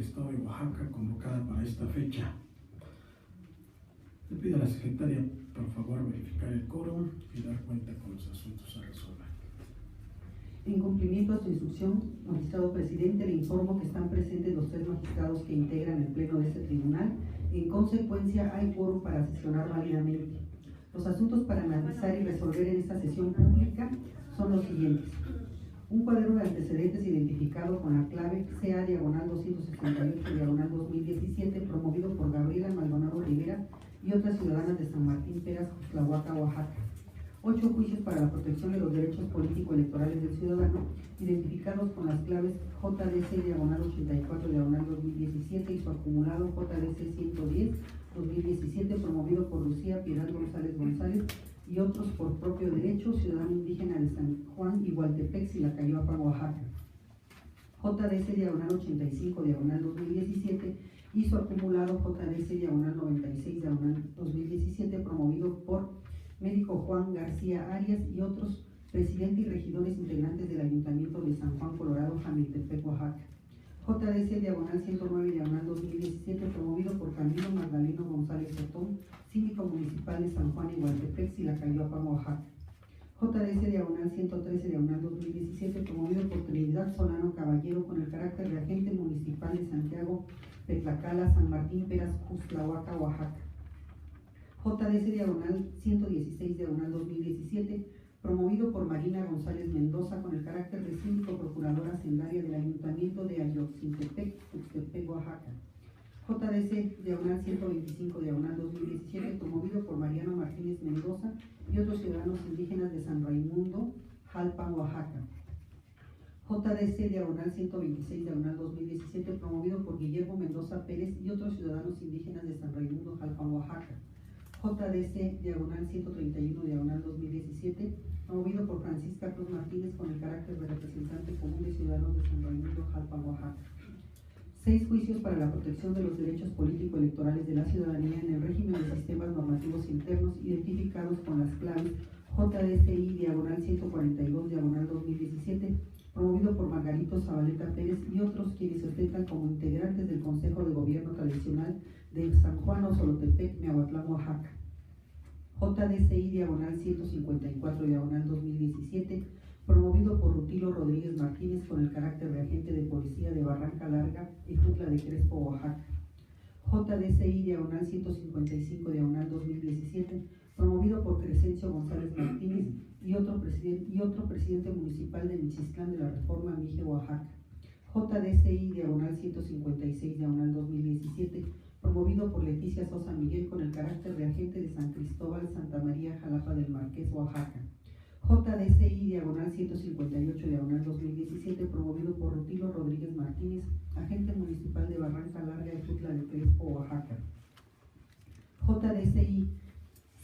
Estado de Oaxaca convocada para esta fecha. Le pido a la secretaria, por favor, verificar el quórum y dar cuenta con los asuntos a resolver. En cumplimiento a su instrucción, magistrado presidente, le informo que están presentes los 3 magistrados que integran el pleno de este tribunal. En consecuencia, hay quórum para sesionar válidamente. Los asuntos para analizar y resolver en esta sesión pública son los siguientes: un cuaderno de antecedentes identificado con la clave CA/268/2017, promovido por Gabriela Maldonado Rivera y otras ciudadanas de San Martín Peras, Cuxtlahuaca, Oaxaca. 8 juicios para la protección de los derechos político-electorales del ciudadano, identificados con las claves JDC/84/2017 y su acumulado JDC 110/2017, promovido por Lucía Piedad González González y otros por propio derecho, ciudadano indígena de San Juan, Igualtepec, Silacayoapa, Oaxaca. JDC/85/2017 y su acumulado JDC/96/2017, promovido por médico Juan García Arias y otros, presidente y regidores integrantes del Ayuntamiento de San Juan, Colorado, Jamiltepec, Oaxaca. JDC/109/2017, promovido por Camilo Magdaleno González Otón, síndico municipal de San Juan, Igualtepec, Silacayoapa, Oaxaca. JDC/113/2017, promovido por Trinidad Solano Caballero, con el carácter de agente municipal de Santiago Petlacala, San Martín Peras, Cuxtlahuaca, Oaxaca. JDC/116/2017, promovido por Marina González Mendoza, con el carácter de síndico procuradora hacendaria del Ayuntamiento de Ayotzintepec, Tuxtepec, Oaxaca. JDC/125/2017, promovido por Mariano Martínez Mendoza y otros ciudadanos indígenas de San Raimundo, Jalpan, Oaxaca. JDC/126/2017, promovido por Guillermo Mendoza Pérez y otros ciudadanos indígenas de San Raimundo, Jalpan, Oaxaca. JDC/131/2017, promovido por Francisca Cruz Martínez, con el carácter de representante común de ciudadanos de San Raimundo, Jalpan, Oaxaca. 6 juicios para la protección de los derechos político-electorales de la ciudadanía en el régimen de sistemas normativos internos, identificados con las claves JDCI/142/2017, promovido por Margarito Zabaleta Pérez y otros, quienes se ostentan como integrantes del Consejo de Gobierno Tradicional de San Juan Osolotepec, Miahuatlán, Oaxaca. JDCI/154/2017, promovido por Rutilo Rodríguez Martínez, con el carácter de agente de policía de Barranca Larga y Jutla de Crespo, Oaxaca. JDCI/155/2017, promovido por Crescencio González Martínez y otro presidente municipal de Michistlán de la Reforma, Mije, Oaxaca. JDCI/156/2017, promovido por Leticia Sosa Miguel, con el carácter de agente de San Cristóbal, Santa María, Jalapa del Marqués, Oaxaca. JDCI/158/2017, promovido por Rutilo Rodríguez Martínez, agente municipal de Barranca Larga y Jutla de Crespo, Oaxaca. JDCI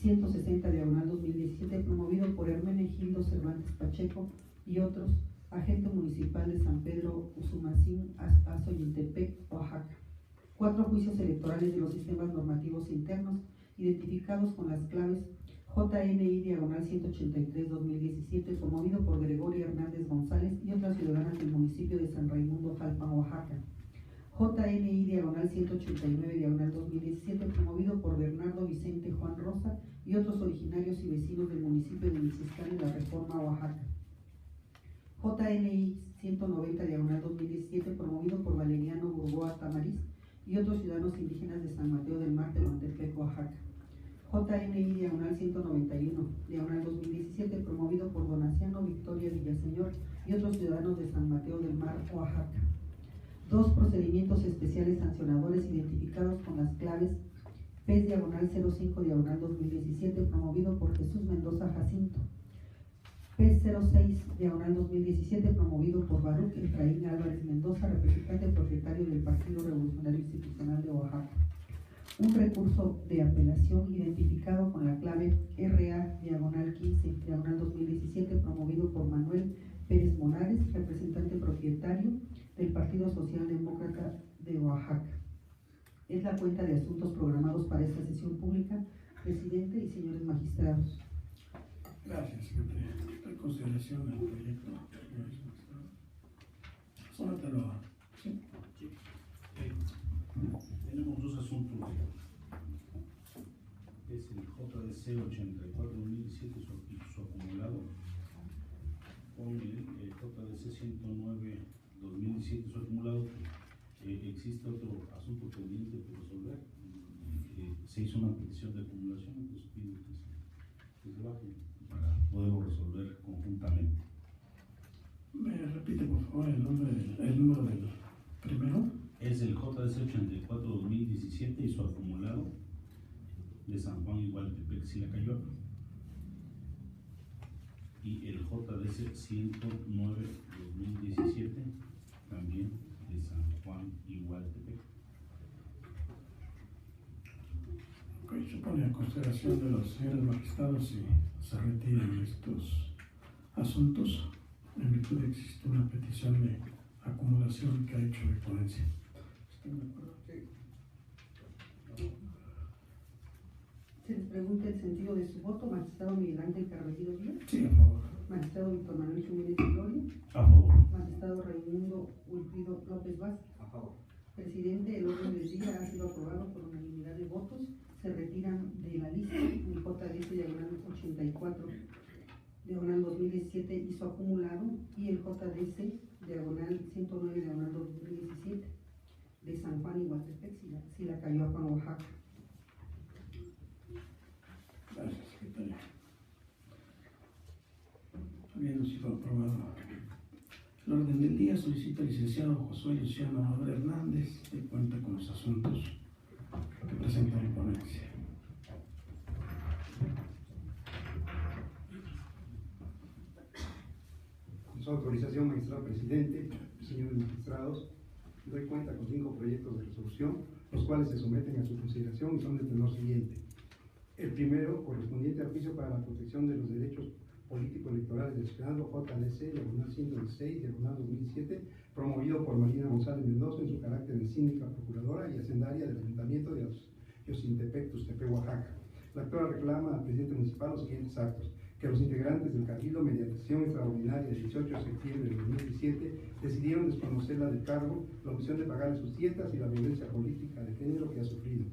160/2017, promovido por Hermenegildo Cervantes Pacheco y otros, agente municipal de San Pedro Usumacinta, Azoyiltepec, Oaxaca. 4 juicios electorales de los sistemas normativos internos, identificados con las claves JNI/183/2017, promovido por Gregorio Hernández González y otras ciudadanas del municipio de San Raimundo, Jalpan, Oaxaca. JNI/189/2017, promovido por Bernardo Vicente Juan Rosa y otros originarios y vecinos del municipio de Michistlán de la Reforma, Oaxaca. JNI 190/2017, promovido por Valeriano Burgoa Tamariz y otros ciudadanos indígenas de San Mateo del Mar, Tehuantepec, Oaxaca. JNI/191/2017, promovido por Donaciano Victoria Villaseñor y otros ciudadanos de San Mateo del Mar, Oaxaca. 2 procedimientos especiales sancionadores, identificados con las claves PES/05/2017, promovido por Jesús Mendoza Jacinto. PES/06/2017, promovido por Baruch Efraín Álvarez Mendoza, representante propietario del Partido Revolucionario Institucional de Oaxaca. Un recurso de apelación identificado con la clave RA/15/2017, promovido por Manuel Pérez Monares, representante propietario del Partido Socialdemócrata de Oaxaca. Es la cuenta de asuntos programados para esta sesión pública, presidente y señores magistrados. Gracias, secretaria. En consideración del proyecto, señores magistrados. Sómatelo. ¿Sí? Sí. JDC 84-2017 y su acumulado, con el JDC 109-2017 su acumulado. Existe otro asunto pendiente por resolver. Se hizo una petición de acumulación, entonces pido que se baje para poderlo resolver conjuntamente. ¿Me repite por favor el número del primero? Es el JDC 84-2017 y su acumulado de San Juan Igualtepec, Silacayoc, y el JDC 109-2017 también de San Juan Igualtepec. Ok, se pone a consideración de los señores magistrados y se retiran estos asuntos en virtud de que existe una petición de acumulación que ha hecho de ponencia. ¿Están de acuerdo? Se les pregunta el sentido de su voto. Magistrado Miguel Ángel Carmelino Díaz. Sí, a favor. Magistrado Víctor Manuel Jiménez Gloria. A favor. Magistrado Raimundo Wilfrido López Vázquez. A favor. Presidente, el orden del día ha sido aprobado por unanimidad de votos. Se retiran de la lista el JDC-84-2017 y su acumulado, y el JDC-109-2017 de San Juan Igualtepec, Silacayoc, Oaxaca. Gracias, secretaria. Habiendo sido aprobado el orden del día, solicita al licenciado Josué Luciano Amador Hernández de cuenta con los asuntos que presenta en ponencia. Con su autorización, magistrado presidente, señores magistrados, doy cuenta con 5 proyectos de resolución, los cuales se someten a su consideración y son del tenor siguiente. El primero, correspondiente al juicio para la protección de los derechos político-electorales del ciudadano JDC, diagonal 116, diagonal 2007, promovido por Marina González Mendoza en su carácter de síndica, procuradora y hacendaria del Ayuntamiento de Yocintepec, Tuxtepec, Oaxaca. La actora reclama al presidente municipal los siguientes actos: que los integrantes del Cabildo, mediante sesión extraordinaria del 18 de septiembre de 2017, decidieron desconocerla del cargo, la omisión de pagarle sus dietas y la violencia política de género que ha sufrido.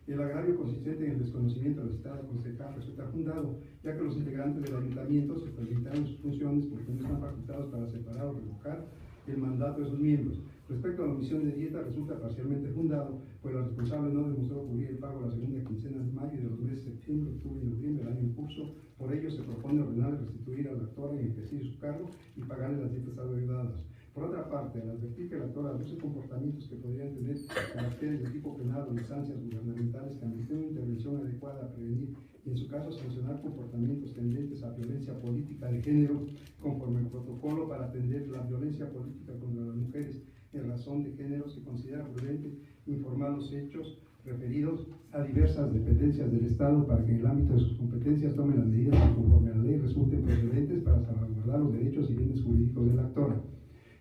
El agravio consistente en el desconocimiento de la citada concejal resulta fundado, ya que los integrantes del ayuntamiento se facilitaron sus funciones porque no están facultados para separar o revocar el mandato de sus miembros. Respecto a la omisión de dieta, resulta parcialmente fundado, pues la responsable no demostró cubrir el pago la segunda quincena de mayo y de los meses de septiembre, octubre y noviembre del año en curso. Por ello, se propone ordenar restituir a la actora en ejercicio su cargo y pagarle las dietas adeudadas. Por otra parte, al advertir que la actora luce comportamientos que podrían tener caracteres de tipo penal o instancias gubernamentales que ameriten una intervención adecuada a prevenir y, en su caso, sancionar comportamientos tendentes a violencia política de género, conforme al protocolo para atender la violencia política contra las mujeres en razón de género, se considera prudente informar los hechos referidos a diversas dependencias del Estado para que en el ámbito de sus competencias tomen las medidas que conforme a la ley resulten procedentes para salvaguardar los derechos y bienes jurídicos de la actora.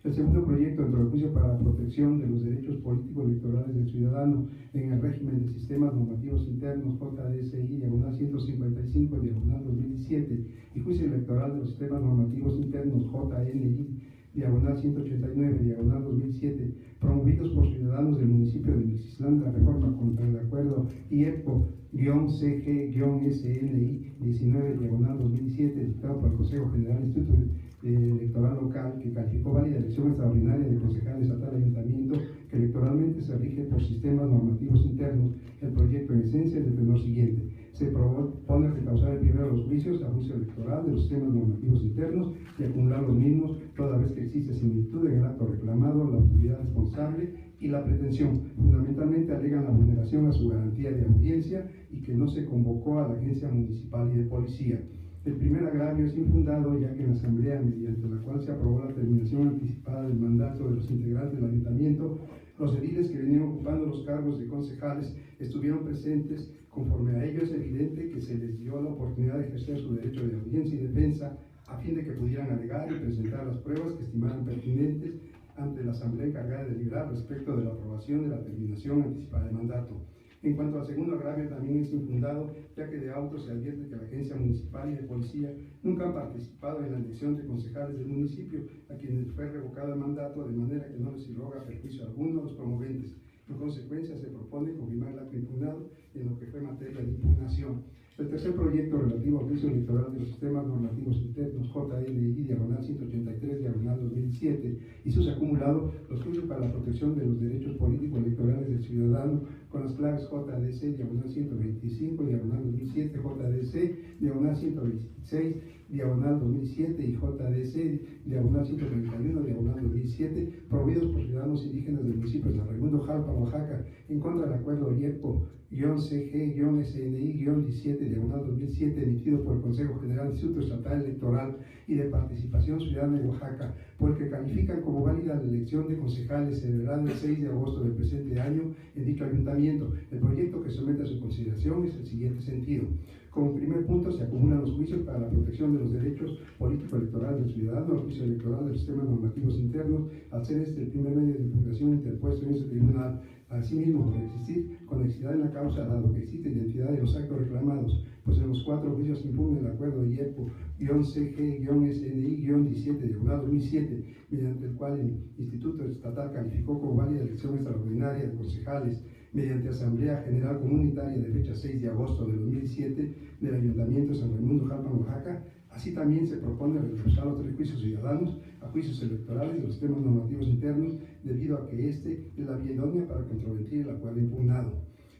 El segundo proyecto, dentro del juicio para la protección de los derechos políticos electorales del ciudadano en el régimen de sistemas normativos internos JDSI, diagonal 155, diagonal 2017, y juicio electoral de los sistemas normativos internos JNI, diagonal 189, diagonal 2007, promovidos por ciudadanos del municipio de Mixislán de la Reforma contra el acuerdo IEPCO-CG-SNI 19, diagonal 2007, dictado por el Consejo General Instituto Electoral Local, que calificó válida elección extraordinaria de concejales a tal ayuntamiento, que electoralmente se rige por sistemas normativos internos. El proyecto en esencia es del tenor siguiente: se propone recausar el primero de los juicios a juicio electoral de los sistemas normativos internos y acumular los mismos, toda vez que existe similitud en el acto reclamado, la autoridad responsable y la pretensión. Fundamentalmente alegan la vulneración a su garantía de audiencia y que no se convocó a la agencia municipal y de policía. El primer agravio es infundado, ya que en la asamblea, mediante la cual se aprobó la terminación anticipada del mandato de los integrantes del ayuntamiento, los ediles que venían ocupando los cargos de concejales estuvieron presentes. Conforme a ello, es evidente que se les dio la oportunidad de ejercer su derecho de audiencia y defensa a fin de que pudieran alegar y presentar las pruebas que estimaran pertinentes ante la asamblea encargada de deliberar respecto de la aprobación de la terminación anticipada del mandato. En cuanto al segundo agravio, también es infundado, ya que de auto se advierte que la agencia municipal y de policía nunca han participado en la elección de concejales del municipio, a quienes fue revocado el mandato, de manera que no les irroga perjuicio alguno a los promoventes. En consecuencia, se propone confirmar el acto impugnado en lo que fue materia de impugnación. El tercer proyecto relativo al juicio electoral de los sistemas normativos internos JNI-183/2007 y sus acumulados, los juicios para la protección de los derechos políticos electorales del ciudadano con las claves JDC/125/2007, JDC/126/2007 y JDC/131/2007, promovidos por ciudadanos indígenas del municipio de San Raimundo, Jalpa, Oaxaca, en contra del acuerdo IEPO-CG-SNI-17/2007, emitido por el Consejo General del Instituto Estatal Electoral y de Participación Ciudadana de Oaxaca, por el que califican como válida la elección de concejales celebrada el 6 de agosto del presente año en dicho ayuntamiento. El proyecto que somete a su consideración es el siguiente sentido. Como primer punto, se acumulan los juicios para la protección de los derechos político-electorales del ciudadano, el juicio electoral de los sistemas normativos internos, al ser este el primer medio de impugnación interpuesto en ese tribunal. Asimismo, por existir conexidad en la causa, dado que existe identidad de los actos reclamados, pues en los 4 juicios impugna el acuerdo IEPO-CG-SNI-17/2007, mediante el cual el Instituto Estatal calificó como válida elección extraordinaria de concejales mediante Asamblea General Comunitaria de fecha 6 de agosto de 2007 del Ayuntamiento de San Raimundo, Jalpa, Oaxaca. Así también se propone reforzar los 3 juicios ciudadanos a juicios electorales de los sistemas normativos internos, debido a que este es la vía idónea para controvertir el acuerdo impugnado.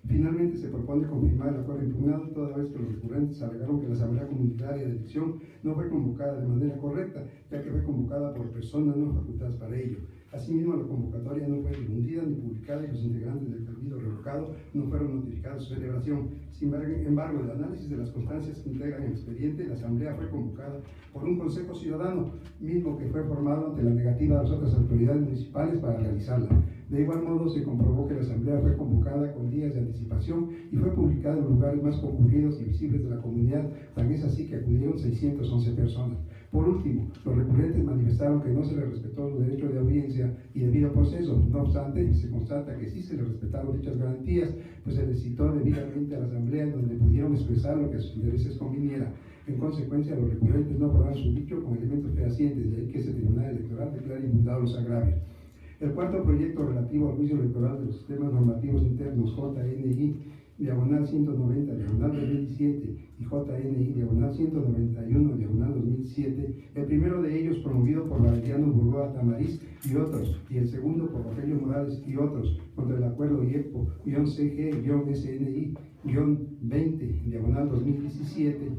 Finalmente, se propone confirmar el acuerdo impugnado, toda vez que los recurrentes alegaron que la Asamblea Comunitaria de Elección no fue convocada de manera correcta, ya que fue convocada por personas no facultadas para ello. Asimismo, la convocatoria no fue difundida ni publicada y los integrantes del cabildo revocado no fueron notificados de su celebración. Sin embargo, el análisis de las constancias que integran el expediente, la Asamblea fue convocada por un Consejo Ciudadano, mismo que fue formado ante la negativa de las otras autoridades municipales para realizarla. De igual modo, se comprobó que la Asamblea fue convocada con días de anticipación y fue publicada en los lugares más concurridos y visibles de la comunidad, tan es así que acudieron 611 personas. Por último, los recurrentes manifestaron que no se les respetó los derechos de audiencia y debido proceso. No obstante, se constata que sí se les respetaron dichas garantías, pues se les citó debidamente a la Asamblea, en donde pudieron expresar lo que a sus intereses conviniera. En consecuencia, los recurrentes no aprobaron su dicho con elementos fehacientes, de ahí que ese Tribunal Electoral declara infundados los agravios. El cuarto proyecto relativo al juicio electoral de los sistemas normativos internos JNI/190/2017 y JNI/191/2007, el primero de ellos promovido por Valeriano Burgoa Tamariz y otros, y el segundo por Rogelio Morales y otros, contra el acuerdo IEPO-CG-SNI-20/2017,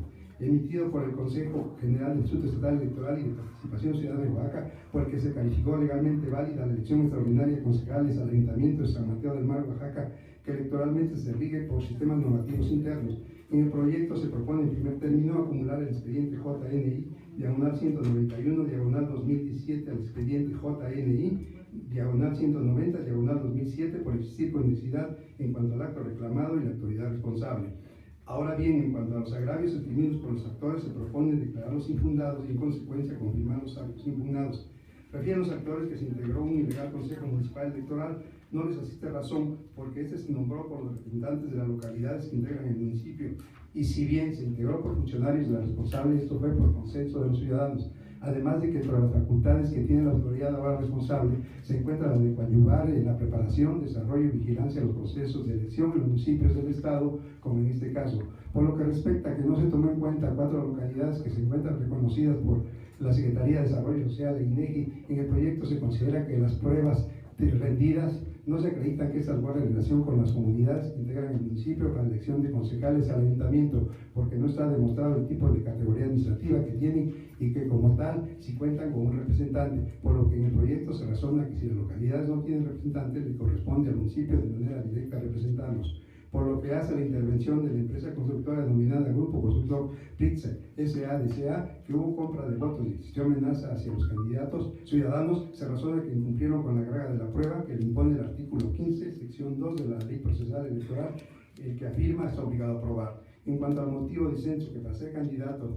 emitido por el Consejo General del Instituto Estatal Electoral y de Participación Ciudadana de Oaxaca, por el que se calificó legalmente válida la elección extraordinaria de concejales al Ayuntamiento de San Mateo del Mar, Oaxaca, que electoralmente se rige por sistemas normativos internos. En el proyecto se propone en primer término acumular el expediente JNI/191/2017 al expediente JNI/190/2007 por existir conexidad en cuanto al acto reclamado y la autoridad responsable. Ahora bien, en cuanto a los agravios exprimidos por los actores, se propone declararlos infundados y en consecuencia confirmar los actos impugnados. Refieren los actores que se integró un ilegal Consejo Municipal Electoral. No les asiste razón porque este se nombró por los representantes de las localidades que integran el municipio, y si bien se integró por funcionarios de la responsable, esto fue por consenso de los ciudadanos. Además de que entre las facultades que tiene la autoridad ahora responsable se encuentra la de coadyuvar en la preparación, desarrollo y vigilancia de los procesos de elección en los municipios del Estado, como en este caso. Por lo que respecta a que no se tomó en cuenta 4 localidades que se encuentran reconocidas por la Secretaría de Desarrollo Social e INEGI, en el proyecto se considera que las pruebas rendidas no se acreditan que estas guarden relación con las comunidades que integran el municipio para la elección de concejales al ayuntamiento, porque no está demostrado el tipo de categoría administrativa que tienen y que como tal sí cuentan con un representante, por lo que en el proyecto se razona que si las localidades no tienen representante, le corresponde al municipio de manera directa representarlos. Por lo que hace la intervención de la empresa constructora denominada Grupo Constructor Pritzer S.A.D.C.A., que hubo compra de votos y existió amenaza hacia los candidatos ciudadanos, se razona que incumplieron con la carga de la prueba que le impone el artículo 15, sección 2 de la Ley Procesal Electoral, el que afirma está obligado a aprobar. En cuanto al motivo de censo, que para ser candidato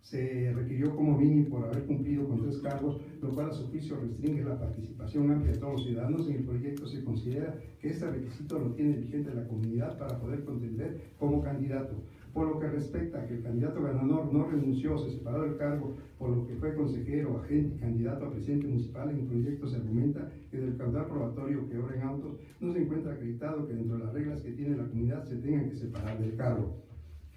se requirió como mínimo por haber cumplido con 3 cargos, lo cual a su juicio restringe la participación amplia de todos los ciudadanos. En el proyecto se considera que este requisito lo tiene vigente la comunidad para poder contender como candidato. Por lo que respecta a que el candidato ganador no renunció o se separó del cargo, por lo que fue consejero, agente y candidato a presidente municipal, en el proyecto se argumenta que del caudal probatorio que obra en autos no se encuentra acreditado que dentro de las reglas que tiene la comunidad se tengan que separar del cargo.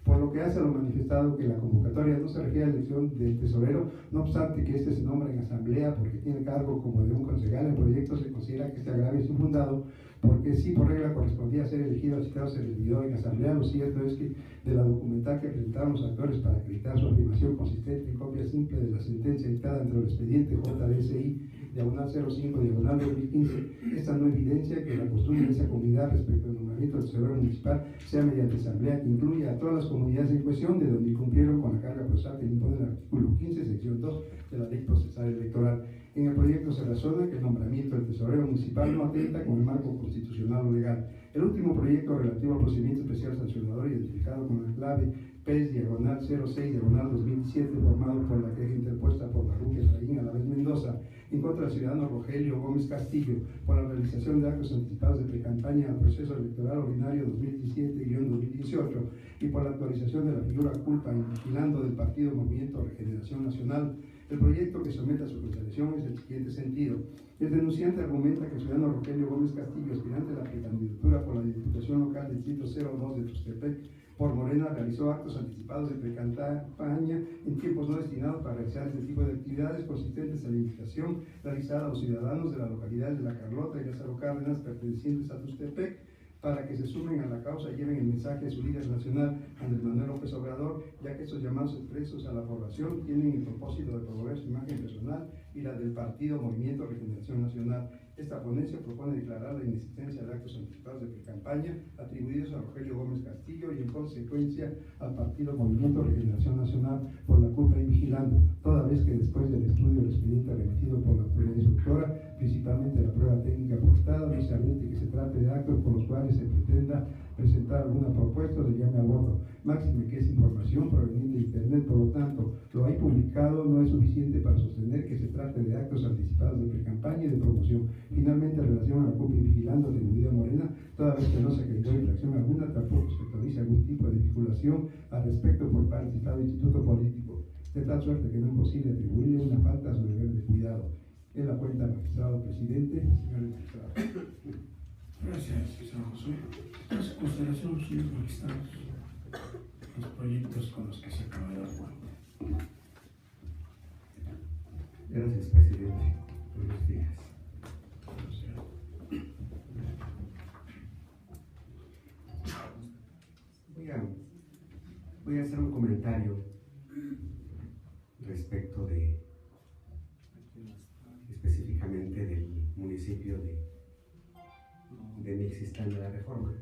Por lo que hace a lo manifestado que la convocatoria no se refiere a la elección del tesorero, no obstante que este se nombra en asamblea porque tiene cargo como de un concejal en proyecto, se considera que este agravio es infundado, porque si por regla correspondía ser elegido al citado servidor en asamblea. Lo cierto es que de la documental que presentaron los actores para acreditar su afirmación consistente en copia simple de la sentencia dictada entre el expediente JDSI /05/2015, esta no evidencia que la costumbre de esa comunidad respecto al nombramiento del tesorero municipal sea mediante asamblea que incluya a todas las comunidades en cuestión, de donde incumplieron con la carga procesal que le impone el artículo 15, sección 2 de la Ley Procesal Electoral. En el proyecto se razona que el nombramiento del tesorero municipal no atenta con el marco constitucional o legal. El último proyecto relativo al procedimiento especial sancionador, identificado con la clave PES/06/2017, formado por la queja interpuesta por Baruch Efraín Alavés Mendoza en contra del ciudadano Rogelio Gómez Castillo por la realización de actos anticipados de precampaña al proceso electoral ordinario 2017-2018 y por la actualización de la figura culpa y vigilando del partido Movimiento Regeneración Nacional. El proyecto que somete a su consideración es el siguiente sentido. El denunciante argumenta que el ciudadano Rogelio Gómez Castillo, aspirante a la precandidatura por la Diputación Local del Distrito 02 de Tuxtepec por Morena, realizó actos anticipados de precampaña en tiempos no destinados para realizar este tipo de actividades, consistentes en la invitación realizada a los ciudadanos de la localidad de La Carlota y Lázaro Cárdenas pertenecientes a Tuxtepec para que se sumen a la causa y lleven el mensaje de su líder nacional, Andrés Manuel López Obrador, ya que estos llamados expresos a la población tienen el propósito de promover su imagen personal y la del partido Movimiento Regeneración Nacional. Esta ponencia propone declarar la inexistencia de actos anticipados de precampaña atribuidos a Rogelio Gómez Castillo y en consecuencia al partido Movimiento Regeneración Nacional por la culpa y vigilando, toda vez que después del estudio del expediente remitido por la autoridad instructora, principalmente la prueba técnica aportada, no se admite que se trate de actos por los cuales se pretenda presentar alguna propuesta o de llame al voto, máxime que es información proveniente de Internet. Por lo tanto, lo ahí publicado no es suficiente para sostener que se trate de actos anticipados de precampaña y de promoción. Finalmente, en relación a la copia y vigilando atribuida a Morena, toda vez que no se acreditó infracción alguna, tampoco se actualiza algún tipo de vinculación al respecto por parte del Estado instituto político, de tal suerte que no es posible atribuirle una falta a su deber de cuidado. En la cuenta, magistrado presidente, señor magistrado. Gracias, señor José. En consideración, señores magistrados, los proyectos con los que se acaba de dar cuenta. Gracias, presidente. Buenos días. Voy a hacer un comentario respecto de específicamente del municipio de Mixistán de la Reforma.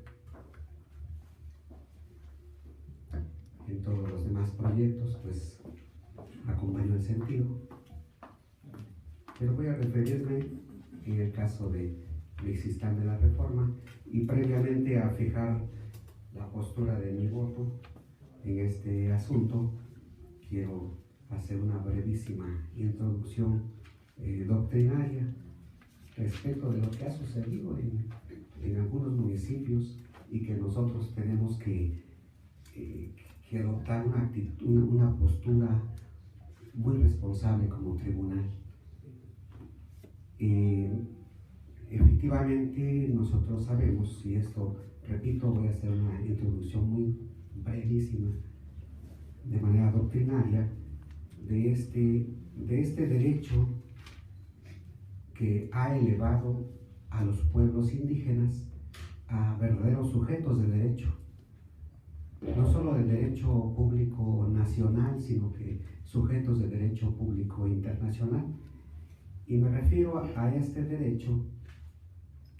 En todos los demás proyectos, pues, acompaño el sentido, pero voy a referirme en el caso de Mixistán de la Reforma y previamente a fijar la postura de mi voto en este asunto. Quiero hacer una brevísima introducción doctrinaria respecto de lo que ha sucedido en algunos municipios y que nosotros tenemos que adoptar una postura muy responsable como tribunal. Efectivamente, nosotros sabemos, y esto, repito, voy a hacer una introducción muy brevísima, de manera doctrinaria, de este derecho que ha elevado a los pueblos indígenas a verdaderos sujetos de derecho, no solo del derecho público nacional, sino que sujetos de derecho público internacional. Y me refiero a este derecho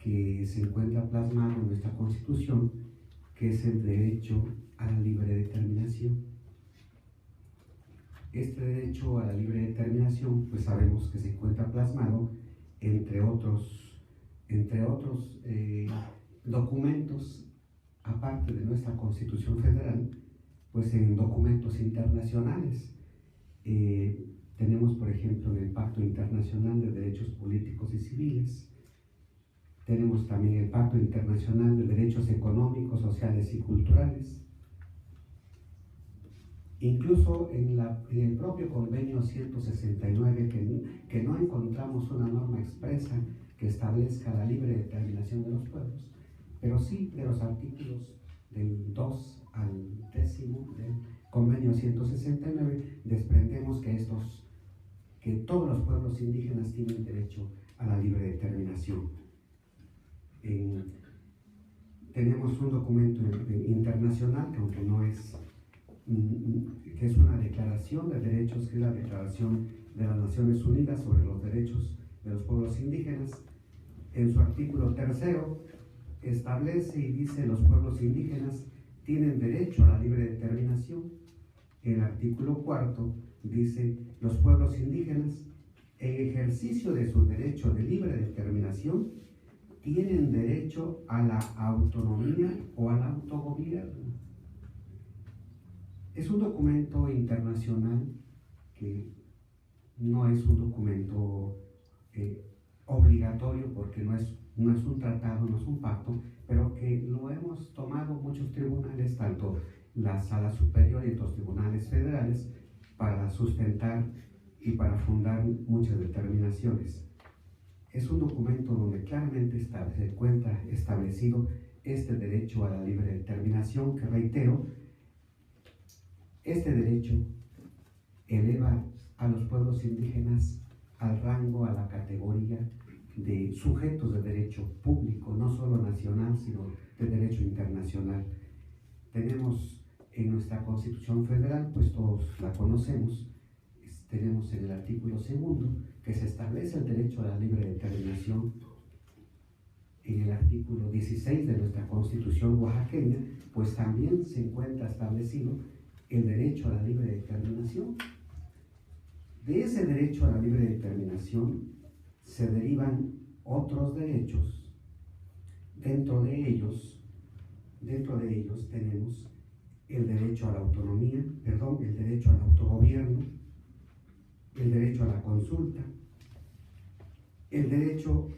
que se encuentra plasmado en nuestra Constitución, que es el derecho a la libre determinación. Este derecho a la libre determinación, pues sabemos que se encuentra plasmado, entre otros documentos, aparte de nuestra Constitución Federal, pues en documentos internacionales. Tenemos, por ejemplo, en el Pacto Internacional de Derechos Políticos y Civiles, tenemos también el Pacto Internacional de Derechos Económicos, Sociales y Culturales. Incluso en el propio Convenio 169, que no encontramos una norma expresa que establezca la libre determinación de los pueblos, pero sí de los artículos del 2 al 10 del convenio 169, desprendemos que todos los pueblos indígenas tienen derecho a la libre determinación. Tenemos un documento internacional que aunque no es, que es una declaración de derechos, que es la Declaración de las Naciones Unidas sobre los Derechos de los Pueblos Indígenas. En su artículo 3º establece y dice: los pueblos indígenas tienen derecho a la libre determinación. En el artículo 4º dice: los pueblos indígenas, en ejercicio de su derecho de libre determinación, tienen derecho a la autonomía o al autogobierno. Es un documento internacional que no es un documento obligatorio, porque no es un tratado, no es un pacto, pero que lo hemos tomado muchos tribunales, tanto la Sala Superior y los tribunales federales, para sustentar y para fundar muchas determinaciones. Es un documento donde claramente se encuentra establecido este derecho a la libre determinación, que, reitero, este derecho eleva a los pueblos indígenas al rango, a la categoría de sujetos de derecho público, no solo nacional, sino de derecho internacional. Tenemos en nuestra Constitución Federal, pues todos la conocemos, tenemos en el artículo 2 que se establece el derecho a la libre determinación. En el artículo 16 de nuestra Constitución oaxaqueña, pues también se encuentra establecido el derecho a la libre determinación. De ese derecho a la libre determinación se derivan otros derechos. Dentro de ellos tenemos el derecho a la autonomía, el derecho al autogobierno, el derecho a la consulta, el derecho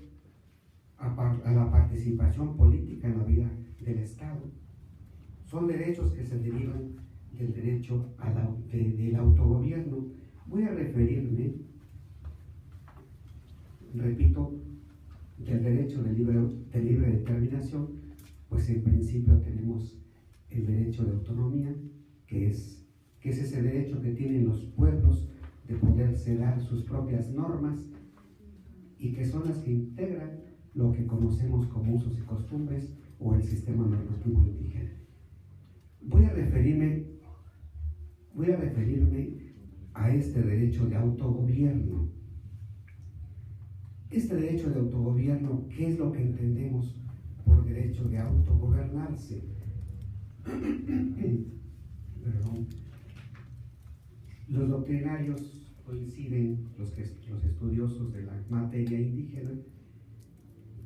a la participación política en la vida del Estado. Son derechos que se derivan del derecho del autogobierno. Voy a referirme, repito, del derecho de libre determinación, pues en principio tenemos el derecho de autonomía, que es ese derecho que tienen los pueblos de poderse dar sus propias normas y que son las que integran lo que conocemos como usos y costumbres o el sistema normativo indígena. Voy a referirme a este derecho de autogobierno. Este derecho de autogobierno, ¿qué es lo que entendemos por derecho de autogobernarse? Perdón. Los doctrinarios coinciden, los estudiosos de la materia indígena,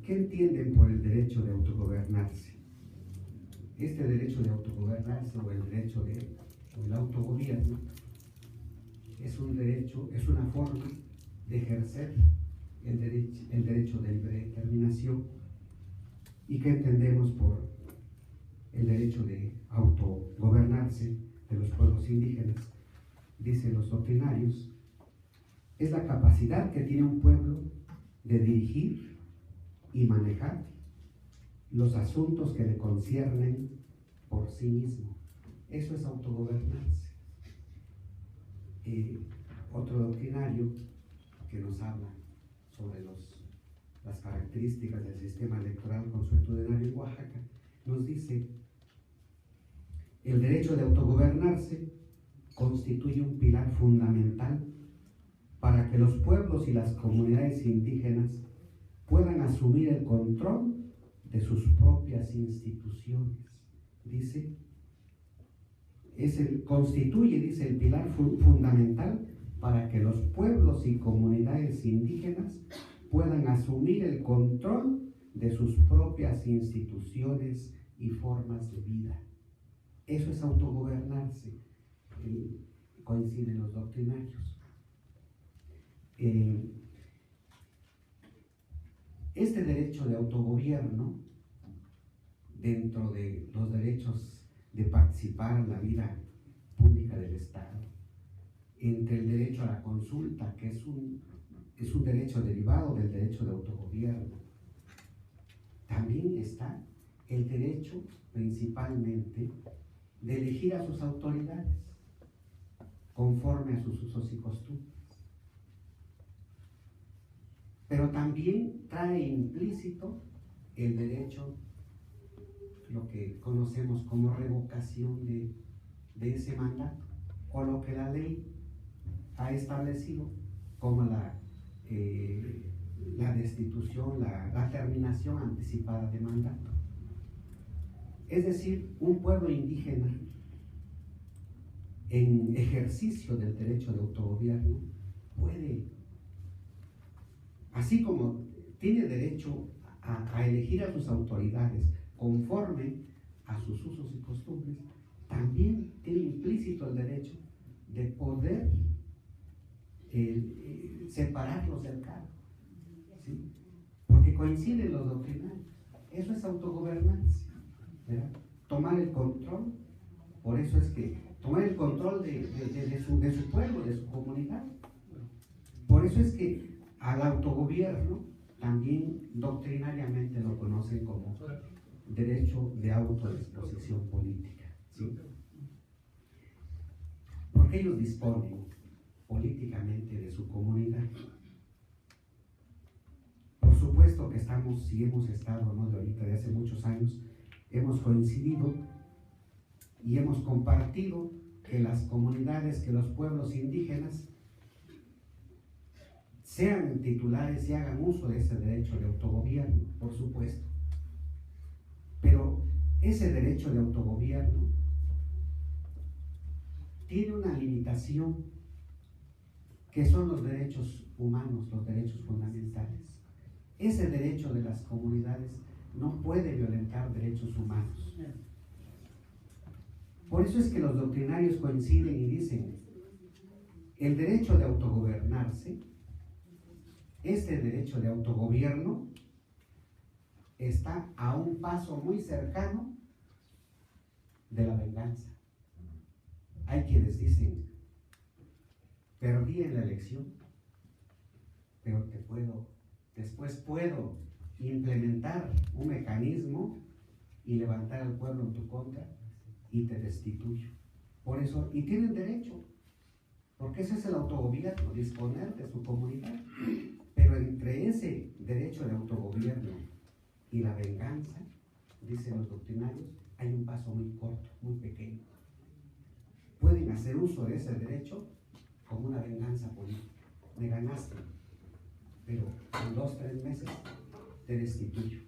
¿qué entienden por el derecho de autogobernarse? Este derecho de autogobernarse o el derecho del autogobierno es un derecho, es una forma de ejercer el derecho de libre determinación. ¿Y qué entendemos por el derecho de autogobernarse de los pueblos indígenas? Dicen los doctrinarios, es la capacidad que tiene un pueblo de dirigir y manejar los asuntos que le conciernen por sí mismo. Eso es autogobernarse. Otro doctrinario que nos habla sobre las características del sistema electoral consuetudenario en Oaxaca nos dice: el derecho de autogobernarse constituye un pilar fundamental para que los pueblos y las comunidades indígenas puedan asumir el control de sus propias instituciones. Dice, constituye el pilar fundamental para que los pueblos y comunidades indígenas puedan asumir el control de sus propias instituciones y formas de vida. Eso es autogobernarse. Coinciden los doctrinarios. Este derecho de autogobierno, dentro de los derechos de participar en la vida pública del Estado, entre el derecho a la consulta, que es un derecho derivado del derecho de autogobierno, también está el derecho principalmente de elegir a sus autoridades conforme a sus usos y costumbres. Pero también trae implícito el derecho, lo que conocemos como revocación de ese mandato, o lo que la ley ha establecido como la destitución, la terminación anticipada de mandato. Es decir, un pueblo indígena en ejercicio del derecho de autogobierno puede, así como tiene derecho a elegir a sus autoridades conforme a sus usos y costumbres, también tiene implícito el derecho de poder separarlos del cargo, ¿sí? Porque coinciden los doctrinarios. Eso es autogobernancia, ¿verdad? Tomar el control. Por eso es que tomar el control de su pueblo, de su comunidad. Por eso es que al autogobierno también doctrinariamente lo conocen como derecho de autodisposición política, ¿sí? Porque ellos disponen políticamente de su comunidad. Por supuesto que estamos, si hemos estado, no de ahorita, de hace muchos años, hemos coincidido y hemos compartido que las comunidades, que los pueblos indígenas sean titulares y hagan uso de ese derecho de autogobierno, por supuesto. Pero ese derecho de autogobierno tiene una limitación, que son los derechos humanos, los derechos fundamentales. Ese derecho de las comunidades no puede violentar derechos humanos. Por eso es que los doctrinarios coinciden y dicen, el derecho de autogobernarse, este derecho de autogobierno, está a un paso muy cercano de la venganza. Hay quienes dicen, perdí en la elección, pero después puedo implementar un mecanismo y levantar al pueblo en tu contra y te destituyo. Por eso, y tienen derecho, porque ese es el autogobierno, disponer de su comunidad. Pero entre ese derecho de autogobierno y la venganza, dicen los doctrinarios, hay un paso muy corto, muy pequeño. Pueden hacer uso de ese derecho como una venganza política. Me ganaste, pero en 2 o 3 meses te destituyo.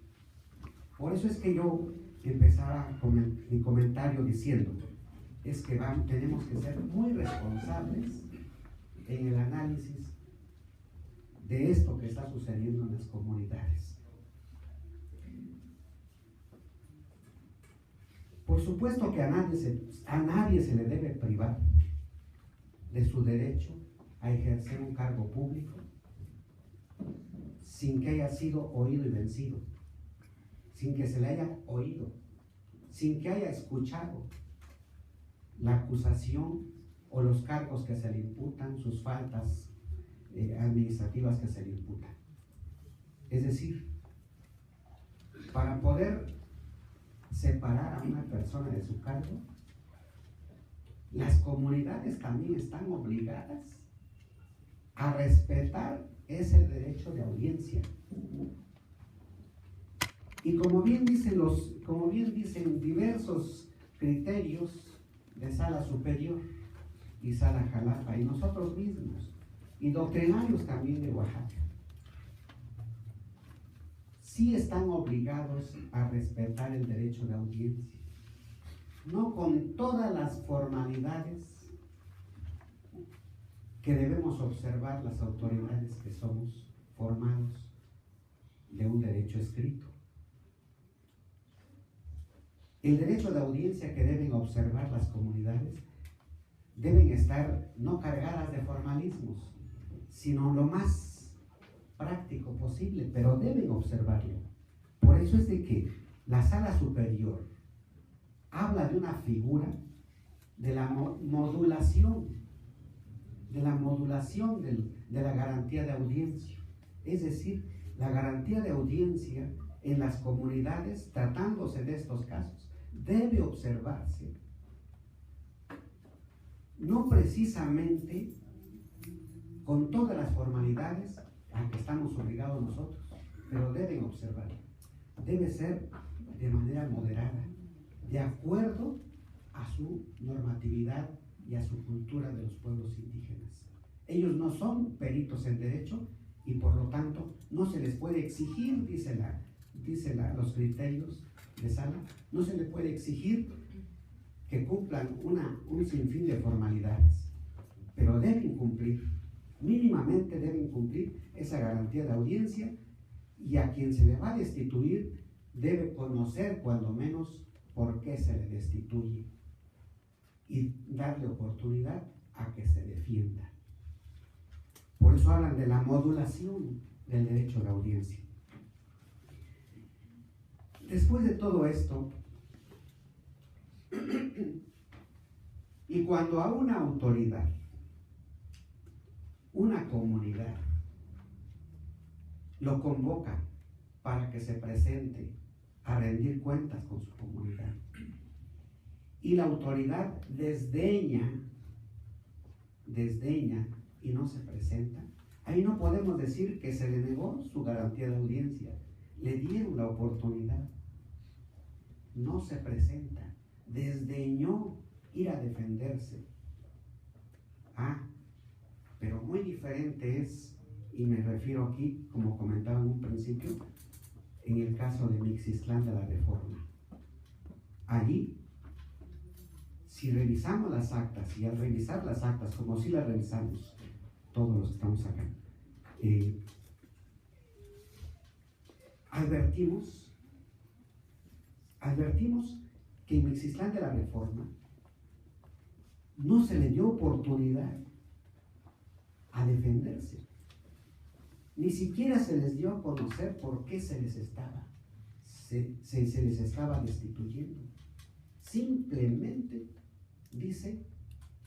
Por eso es que yo empezaba con mi comentario diciendo, es que tenemos que ser muy responsables en el análisis de esto que está sucediendo en las comunidades. Por supuesto que a nadie se le debe privar de su derecho a ejercer un cargo público sin que haya sido oído y vencido, sin que se le haya oído, sin que haya escuchado la acusación o los cargos que se le imputan, sus faltas administrativas que se le imputan. Es decir, para poder separar a una persona de su cargo, las comunidades también están obligadas a respetar ese derecho de audiencia. Y como bien dicen diversos criterios de Sala Superior y Sala Jalapa, y nosotros mismos, y doctrinarios también de Oaxaca, sí están obligados a respetar el derecho de audiencia, no con todas las formalidades que debemos observar las autoridades que somos formados de un derecho escrito. El derecho de audiencia que deben observar las comunidades deben estar no cargadas de formalismos, sino lo más práctico posible, pero deben observarlo. Por eso es de que la Sala Superior habla de una figura de la modulación, de la garantía de audiencia. Es decir, la garantía de audiencia en las comunidades, tratándose de estos casos, debe observarse, no precisamente con todas las formalidades a que estamos obligados nosotros, pero deben observar. Debe ser de manera moderada, de acuerdo a su normatividad y a su cultura de los pueblos indígenas. Ellos no son peritos en derecho y por lo tanto no se les puede exigir, dice los criterios de Sala, no se les puede exigir que cumplan un sinfín de formalidades, pero deben cumplir, mínimamente deben cumplir esa garantía de audiencia, y a quien se le va a destituir debe conocer cuando menos por qué se le destituye y darle oportunidad a que se defienda. Por eso hablan de la modulación del derecho de audiencia. Después de todo esto, y cuando a una autoridad, una comunidad, lo convoca para que se presente a rendir cuentas con su comunidad, y la autoridad desdeña y no se presenta, ahí no podemos decir que se le negó su garantía de audiencia. Le dieron la oportunidad, no se presenta, desdeñó ir a defenderse. Pero muy diferente es, y me refiero aquí, como comentaba en un principio, en el caso de Mixtitlán de la Reforma. Allí, si revisamos las actas, y al revisar las actas, como si las revisamos todos los que estamos acá, advertimos que en Mixtitlán de la Reforma no se le dio oportunidad a defenderse. Ni siquiera se les dio a conocer por qué se les estaba destituyendo. Simplemente dice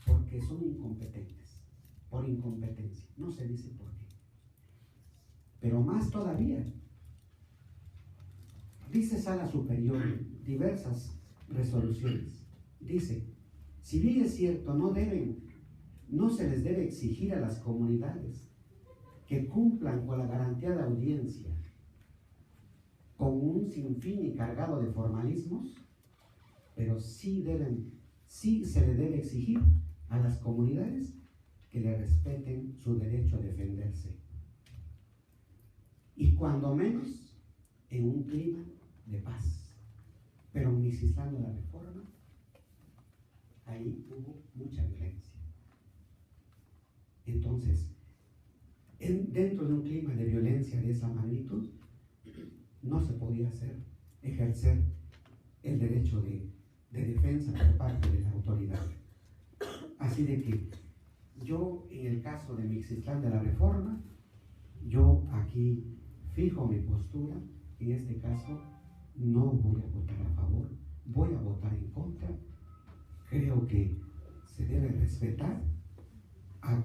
porque son incompetentes, por incompetencia. No se dice por qué. Pero más todavía, dice Sala Superior, diversas resoluciones, dice, si bien es cierto, no se les debe exigir a las comunidades que cumplan con la garantía de audiencia con un sinfín y cargado de formalismos, pero sí se le debe exigir a las comunidades que le respeten su derecho a defenderse. Y cuando menos en un clima de paz. Pero en Mixtitlán de la Reforma, ahí hubo mucha violencia. Entonces, dentro de un clima de violencia de esa magnitud, no se podía ejercer el derecho de defensa por parte de la autoridad. Así de que yo, en el caso de Mixtitlán de la Reforma, yo aquí fijo mi postura. En este caso no voy a votar a favor, voy a votar en contra. Creo que se debe respetar al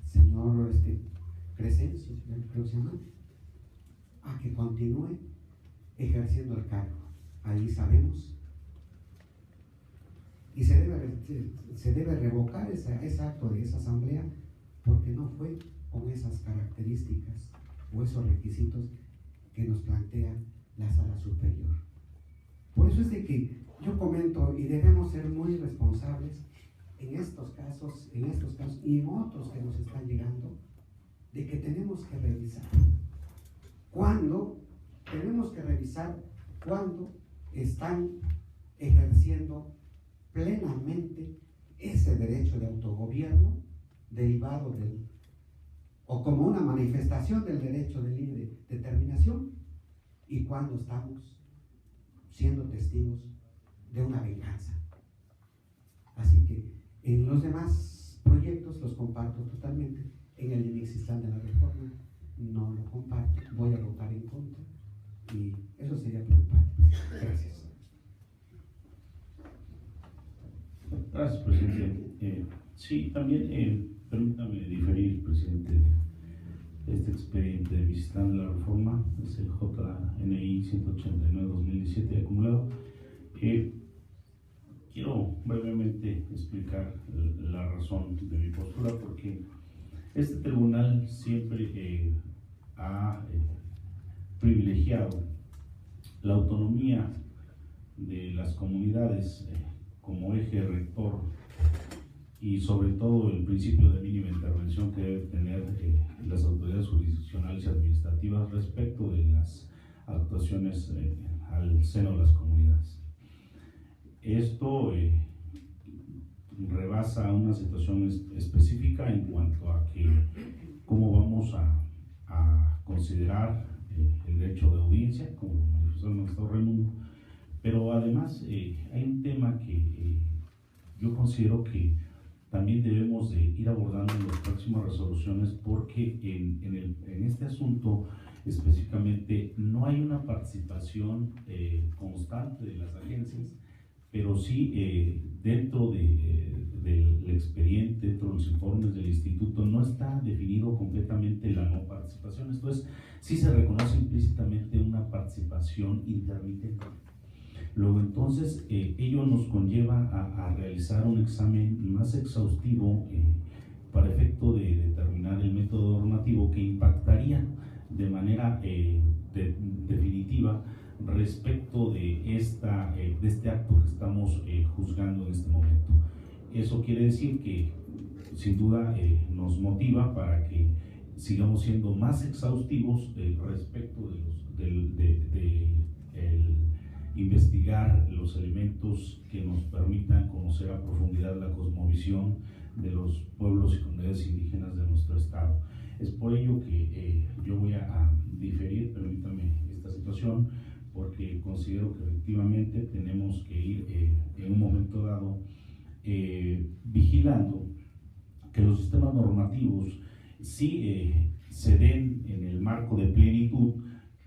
señor Crescencio, creo que se llama, a que continúe ejerciendo el cargo. Ahí sabemos, y se debe revocar ese acto de esa asamblea, porque no fue con esas características o esos requisitos que nos plantea la Sala Superior. Por eso es de que yo comento, y debemos ser muy responsables en estos casos y en otros que nos están llegando, de que tenemos que revisar cuando están ejerciendo plenamente ese derecho de autogobierno derivado o como una manifestación del derecho de libre determinación, y cuando estamos siendo testigos de una venganza. Así que en los demás proyectos los comparto totalmente. En el de Mixtitlán de la Reforma no lo comparto, voy a votar en contra, y eso sería por mi parte. Gracias. Gracias, presidente. Sí, también permítame diferir, presidente, este expediente de Visitando la Reforma, es el JNI 189-2017 acumulado. Quiero brevemente explicar la razón de mi postura, porque este tribunal siempre ha privilegiado la autonomía de las comunidades como eje rector y sobre todo el principio de mínima intervención que deben tener las autoridades jurisdiccionales y administrativas respecto de las actuaciones al seno de las comunidades. Esto rebasa una situación específica en cuanto a que cómo vamos a considerar el derecho de audiencia, como lo manifestó el magistrado Raimundo, pero además hay un tema que yo considero que también debemos de ir abordando en las próximas resoluciones, porque en este asunto específicamente no hay una participación constante de las agencias, pero sí dentro del expediente, dentro de los informes del instituto, no está definido completamente la no participación. Entonces, sí se reconoce implícitamente una participación intermitente. Luego, entonces, ello nos conlleva a realizar un examen más exhaustivo para efecto de determinar el método normativo que impactaría de manera definitiva respecto de este acto que estamos juzgando en este momento. Eso quiere decir que sin duda nos motiva para que sigamos siendo más exhaustivos respecto de investigar los elementos que nos permitan conocer a profundidad la cosmovisión de los pueblos y comunidades indígenas de nuestro estado. Es por ello que yo voy a diferir, permítame, esta situación, porque considero que efectivamente tenemos que ir en un momento dado vigilando que los sistemas normativos sí se den en el marco de plenitud,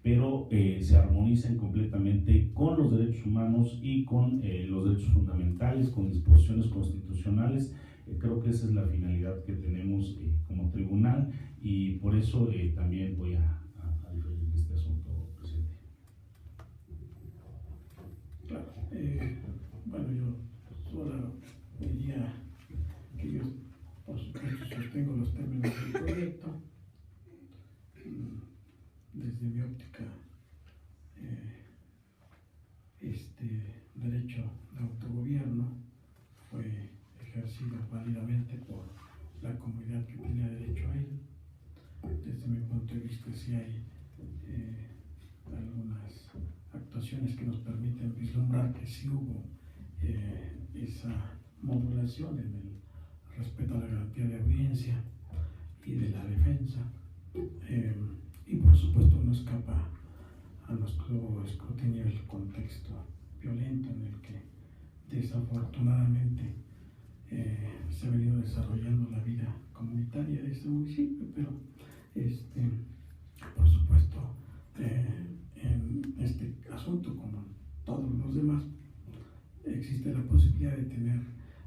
pero se armonicen completamente con los derechos humanos y con los derechos fundamentales, con disposiciones constitucionales. Creo que esa es la finalidad que tenemos como tribunal, y por eso también voy a diferir este asunto, presidente. Claro, bueno, yo solo diría que yo, por supuesto, sostengo los términos del proyecto. Desde mi óptica, este derecho de autogobierno fue ejercido válidamente por la comunidad que tenía derecho a él. Desde mi punto de vista, sí hay algunas actuaciones que nos permiten vislumbrar que sí hubo esa modulación en el respeto a la garantía de audiencia y de la defensa. Y por supuesto no escapa a nuestro escrutinio el contexto violento en el que desafortunadamente se ha venido desarrollando la vida comunitaria de este municipio, pero por supuesto en este asunto, como en todos los demás, existe la posibilidad de tener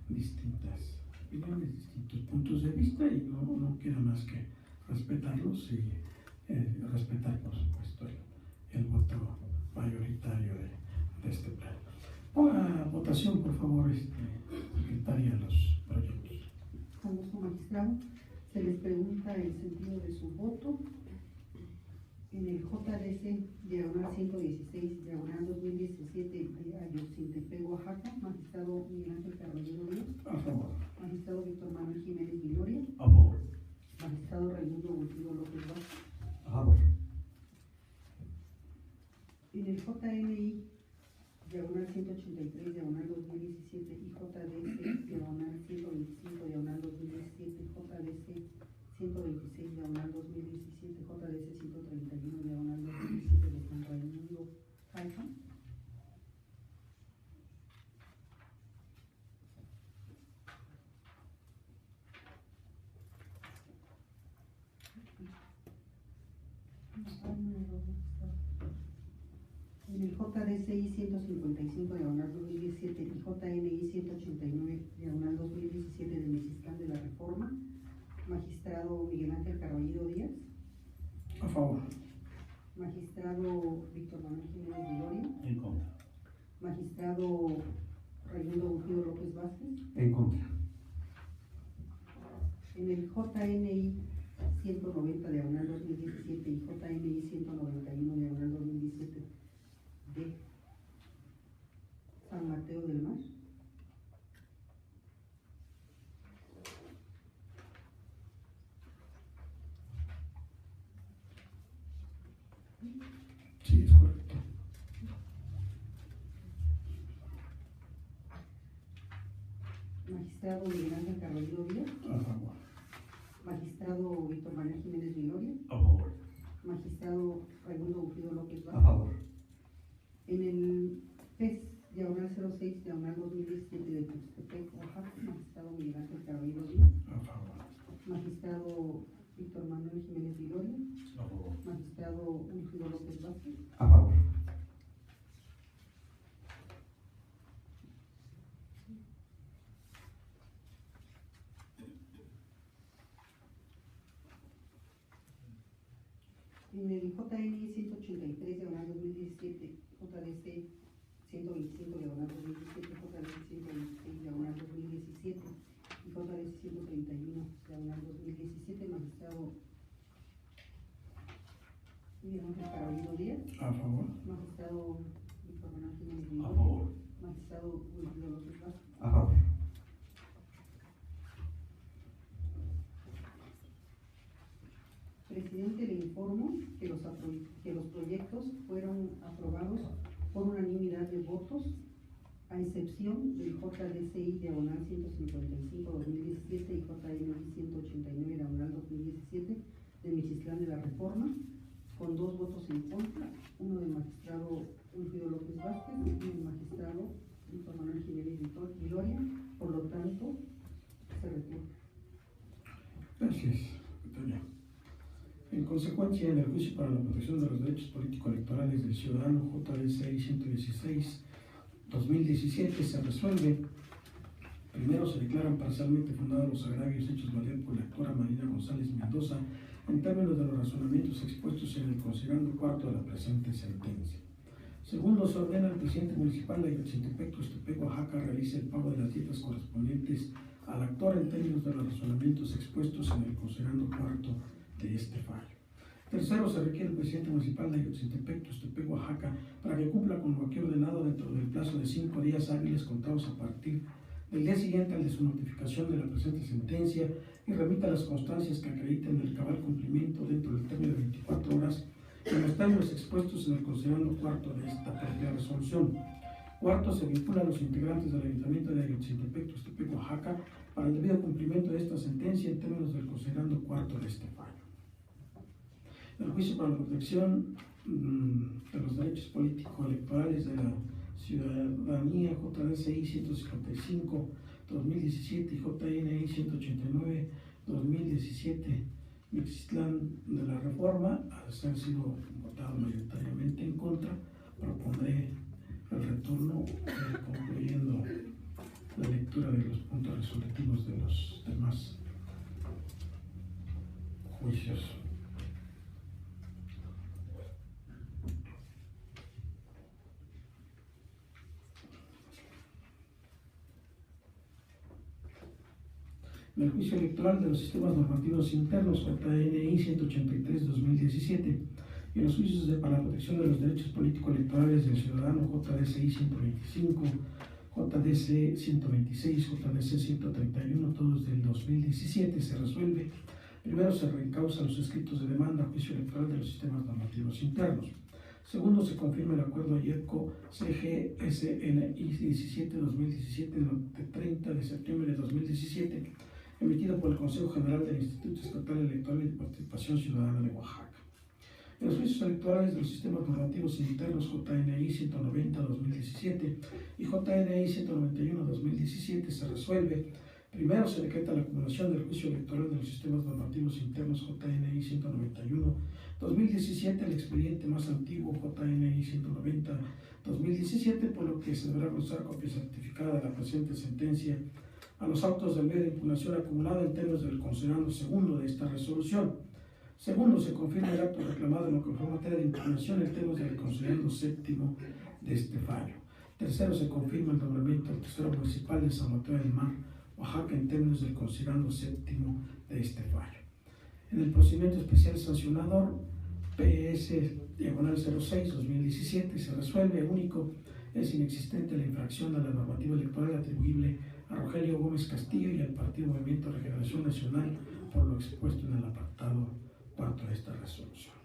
distintas opiniones, distintos puntos de vista, y no queda más que respetarlos y respetar, por supuesto, el voto mayoritario de este pleno. Ponga a votación, por favor, secretaria, los proyectos. Famoso magistrado, se les pregunta el sentido de su voto. En el JDC, diagonal 116, diagonal 2017, de Ayotzintepec, Oaxaca, magistrado Miguel Ángel Carballo Díaz. A favor. Magistrado Víctor Manuel Jiménez Viloria. A favor. Magistrado Raimundo Gutiérrez López Vázquez. A favor. En el JNI, diagonal 183, diagonal 2017, y JDC, diagonal 125, diagonal 2017, JDC 126, diagonal 2017, JDC 131, diagonal 2017, de San Raimundo, Jaifa. En el JDCI 155, diagonal 2017, y JNI 189, diagonal 2017, de Mexicán de la Reforma, magistrado Miguel Ángel Carballo Díaz. A favor. Magistrado Víctor Manuel Jiménez Viloria. En contra. Magistrado Raimundo Ungido López Vázquez. En contra. En el JNI 190 diagonal 2017 y JNI 191 diagonal 2017 de San Mateo del Mar. Sí, es correcto. Magistrado Miguel Ángel Carolino Díaz. A favor. Magistrado Víctor Manuel Jiménez Viloria. A favor. Magistrado Raimundo Ungido López A Vázquez. favor. En el PES diagonal 06 diagonal 2017 de Tuxtepec, Oaxaca, magistrado Miguel Ángel Carolino Díaz. A favor. Magistrado Víctor Manuel Jiménez Viloria. A favor. Magistrado Ungido López Vázquez. A favor. En el JNI 183 diagonal 2017, JDC 125 diagonal 2017, JDC 126 diagonal 2017 y JDC 131 diagonal 2017, magistrado Miguel Ángel Carolino Díaz. A favor. Magistrado Víctor Manuel Jiménez A Viloria. favor. Magistrado Ungido López Vázquez. A favor. Presidente, le informo que los proyectos fueron aprobados por unanimidad de votos, a excepción del JDCI diagonal 155-2017 y JNI 189 diagonal 2017 de Mexistlán de la Reforma, con 2 votos en contra, uno del magistrado Ungido López Vázquez y del magistrado Víctor Manuel Jiménez Viloria. Por lo tanto, se retira. Gracias, secretaria. En consecuencia, en el juicio para la protección de los derechos político-electorales del ciudadano JDCI 116-2017 se resuelve. Primero, se declaran parcialmente fundados los agravios hechos valer por la actora Marina González Mendoza en términos de los razonamientos expuestos en el considerando cuarto de la presente sentencia. Segundo, se ordena al presidente municipal de Ayotzintepec, Tuxtepec, Oaxaca, realice el pago de las dietas correspondientes al actor en términos de los razonamientos expuestos en el considerando cuarto de este fallo. Tercero, se requiere al presidente municipal de Ayotzintepec, Tuxtepec, Oaxaca, para que cumpla con lo aquí ordenado dentro del plazo de 5 días hábiles contados a partir del día siguiente al de su notificación de la presente sentencia y remita las constancias que acrediten el cabal cumplimiento dentro del término de 24 horas en los términos expuestos en el considerando cuarto de esta propia resolución. Cuarto, se vincula a los integrantes del Ayuntamiento de Ayotzintepec, Tuxtepec, Oaxaca, para el debido cumplimiento de esta sentencia en términos del considerando cuarto de este fallo. El juicio para la protección de los derechos político-electorales de la ciudadanía JDCI 155-2017 y JNI 189-2017 Mexistlán de la Reforma, al ser sido votado mayoritariamente en contra, propondré el retorno concluyendo la lectura de los puntos resolutivos de los demás juicios. En el juicio electoral de los sistemas normativos internos JNI 183-2017 y en los juicios para la protección de los derechos político-electorales del ciudadano JDCI 125, JDC 126, JDC 131, todos del 2017, se resuelve. Primero, se reencausa los escritos de demanda a juicio electoral de los sistemas normativos internos. Segundo, se confirma el acuerdo AYEDCO CGSNI 17-2017 de 30 de septiembre de 2017, emitido por el Consejo General del Instituto Estatal Electoral y de Participación Ciudadana de Oaxaca. En los juicios electorales de los sistemas normativos internos JNI 190-2017 y JNI 191-2017 se resuelve. Primero, se decreta la acumulación del juicio electoral de los sistemas normativos internos JNI 191-2017, el expediente más antiguo JNI 190-2017, por lo que se deberá glosar copia certificada de la presente sentencia a los autos del medio de impugnación acumulada en términos del considerando segundo de esta resolución. Segundo, se confirma el acto reclamado en lo que fue materia de impugnación en términos del considerando séptimo de este fallo. Tercero, se confirma el nombramiento del Tesoro Municipal de San Mateo del Mar, Oaxaca, en términos del considerando séptimo de este fallo. En el procedimiento especial sancionador PS/06-2017 se resuelve único, es inexistente la infracción a la normativa electoral atribuible a Rogelio Gómez Castillo y al Partido Movimiento de Regeneración Nacional por lo expuesto en el apartado 4 de esta resolución.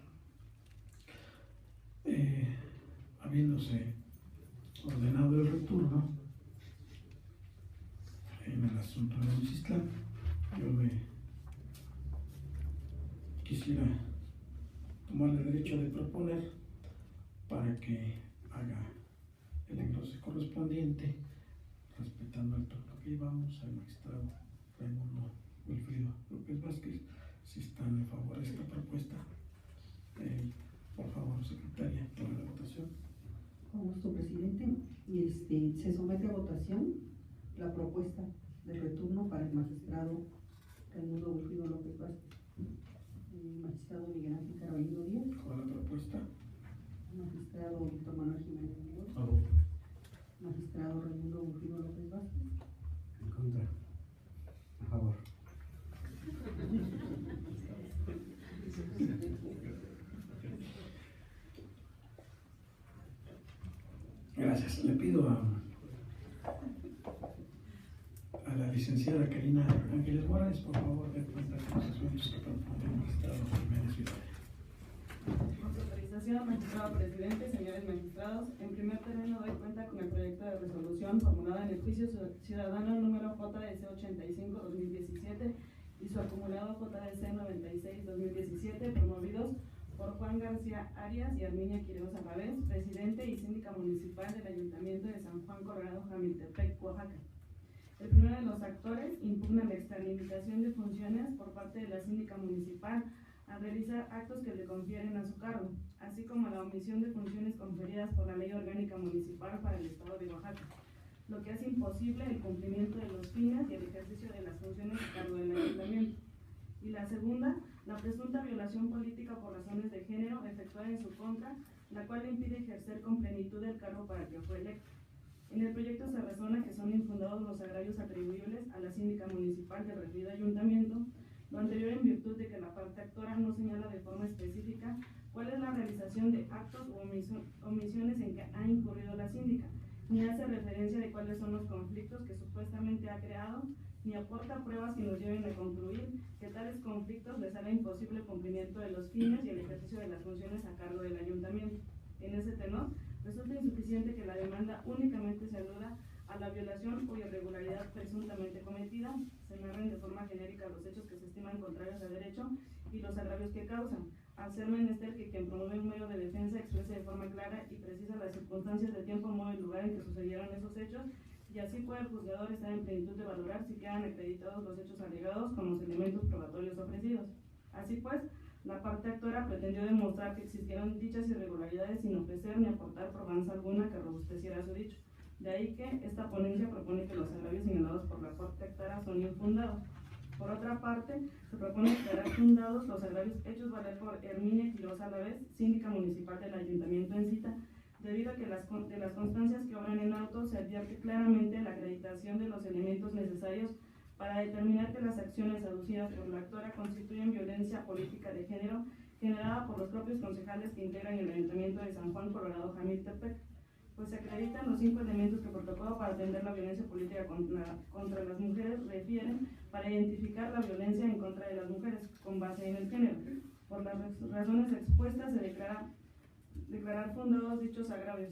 Habiéndose ordenado el retorno en el asunto de Nocislán, yo me quisiera tomar el derecho de proponer para que haga el engrose correspondiente, respetando el turno que llevamos, al magistrado Raimundo Wilfrido López Vázquez, si están en favor de esta propuesta. Por favor, secretaria, tome la votación. Con gusto, presidente. Se somete a votación la propuesta de retorno para el magistrado Raimundo Wilfrido López Vázquez. Magistrado Miguel Ángel Carolino Díaz. ¿Cuál es la propuesta? Magistrado Víctor Manuel Jiménez Mendoza. Favor. Magistrado Raimundo Wilfrido López Vázquez. En contra. A favor. Gracias. Le pido a la licenciada Karina Ángeles Morales, por favor, de cuenta de los asuntos que propone el magistrado Jiménez Vidal. Con su autorización, magistrado presidente, señores magistrados, en primer término doy cuenta con el proyecto de resolución formulado en el juicio ciudadano número JDC 85-2017 y su acumulado JDC 96-2017, promovidos por Juan García Arias y Arminia Quiroz Alavés, presidente y síndica municipal del Ayuntamiento de San Juan Colorado, Jamiltepec, Oaxaca. El primero de los actores impugna la extralimitación de funciones por parte de la síndica municipal al realizar actos que le confieren a su cargo, así como la omisión de funciones conferidas por la Ley Orgánica Municipal para el Estado de Oaxaca, lo que hace imposible el cumplimiento de los fines y el ejercicio de las funciones a cargo del ayuntamiento. Y la segunda, la presunta violación política por razones de género efectuada en su contra, la cual le impide ejercer con plenitud el cargo para el que fue electo. En el proyecto se razona que son infundados los agravios atribuibles a la síndica municipal del referido ayuntamiento, lo anterior en virtud de que la parte actora no señala de forma específica cuál es la realización de actos u omisiones en que ha incurrido la síndica, ni hace referencia de cuáles son los conflictos que supuestamente ha creado, ni aporta pruebas que nos lleven a concluir que tales conflictos les haga imposible el cumplimiento de los fines y el ejercicio de las funciones a cargo del ayuntamiento. En ese tenor, resulta insuficiente que la demanda únicamente se aluda a la violación o irregularidad presuntamente cometida, se narren de forma genérica los hechos que se estiman contrarios al derecho y los agravios que causan, al ser menester que quien promueve un medio de defensa exprese de forma clara y precisa las circunstancias de tiempo, modo y lugar en que sucedieron esos hechos, y así puede el juzgador estar en plenitud de valorar si quedan acreditados los hechos alegados con los elementos probatorios ofrecidos. Así pues, la parte actora pretendió demostrar que existieron dichas irregularidades sin ofrecer ni aportar probanza alguna que robusteciera su dicho. De ahí que esta ponencia propone que los agravios señalados por la parte actora son infundados. Por otra parte, se propone declarar fundados los agravios hechos valer por Herminia Quiroz Alavés, síndica municipal del ayuntamiento en cita, debido a que de las constancias que obran en auto se advierte claramente la acreditación de los elementos necesarios para determinar que las acciones aducidas por la actora constituyen violencia política de género generada por los propios concejales que integran el Ayuntamiento de San Juan Colorado, Jamiltepec, pues se acreditan los 5 elementos que el protocolo para atender la violencia política contra las mujeres refieren para identificar la violencia en contra de las mujeres con base en el género. Por las razones expuestas se declarar fundados dichos agravios.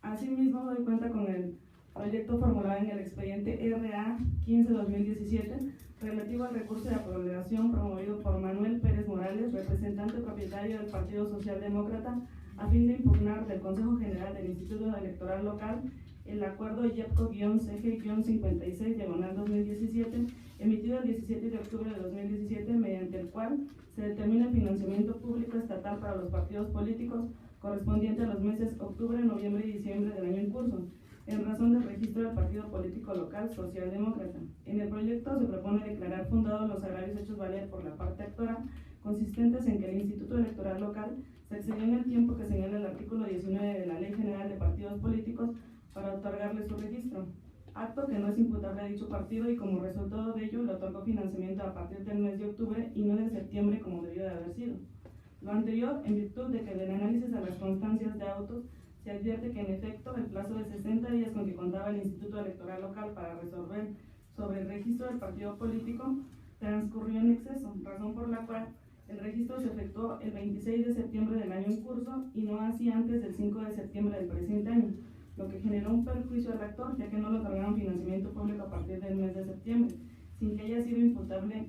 Asimismo, doy cuenta con el proyecto formulado en el expediente RA 15-2017 relativo al recurso de aprobación promovido por Manuel Pérez Morales, representante propietario del Partido Socialdemócrata, a fin de impugnar del Consejo General del Instituto Electoral Local el acuerdo YEPCO-CG-56/2017, emitido el 17 de octubre de 2017, mediante el cual se determina el financiamiento público estatal para los partidos políticos correspondiente a los meses octubre, noviembre y diciembre del año en curso, en razón del registro del partido político local socialdemócrata. En el proyecto se propone declarar fundados los agravios hechos valer por la parte actora, consistentes en que el Instituto Electoral Local se excedió en el tiempo que señala el artículo 19 de la Ley General de Partidos Políticos para otorgarle su registro, acto que no es imputable a dicho partido y como resultado de ello le otorgó financiamiento a partir del mes de octubre y no de septiembre como debió de haber sido. Lo anterior en virtud de que del análisis a las constancias de autos se advierte que en efecto el plazo de 60 días con que contaba el Instituto Electoral Local para resolver sobre el registro del partido político transcurrió en exceso, razón por la cual el registro se efectuó el 26 de septiembre del año en curso y no así antes del 5 de septiembre del presente año, lo que generó un perjuicio al actor, ya que no le otorgaron financiamiento público a partir del mes de septiembre, sin que haya sido imputable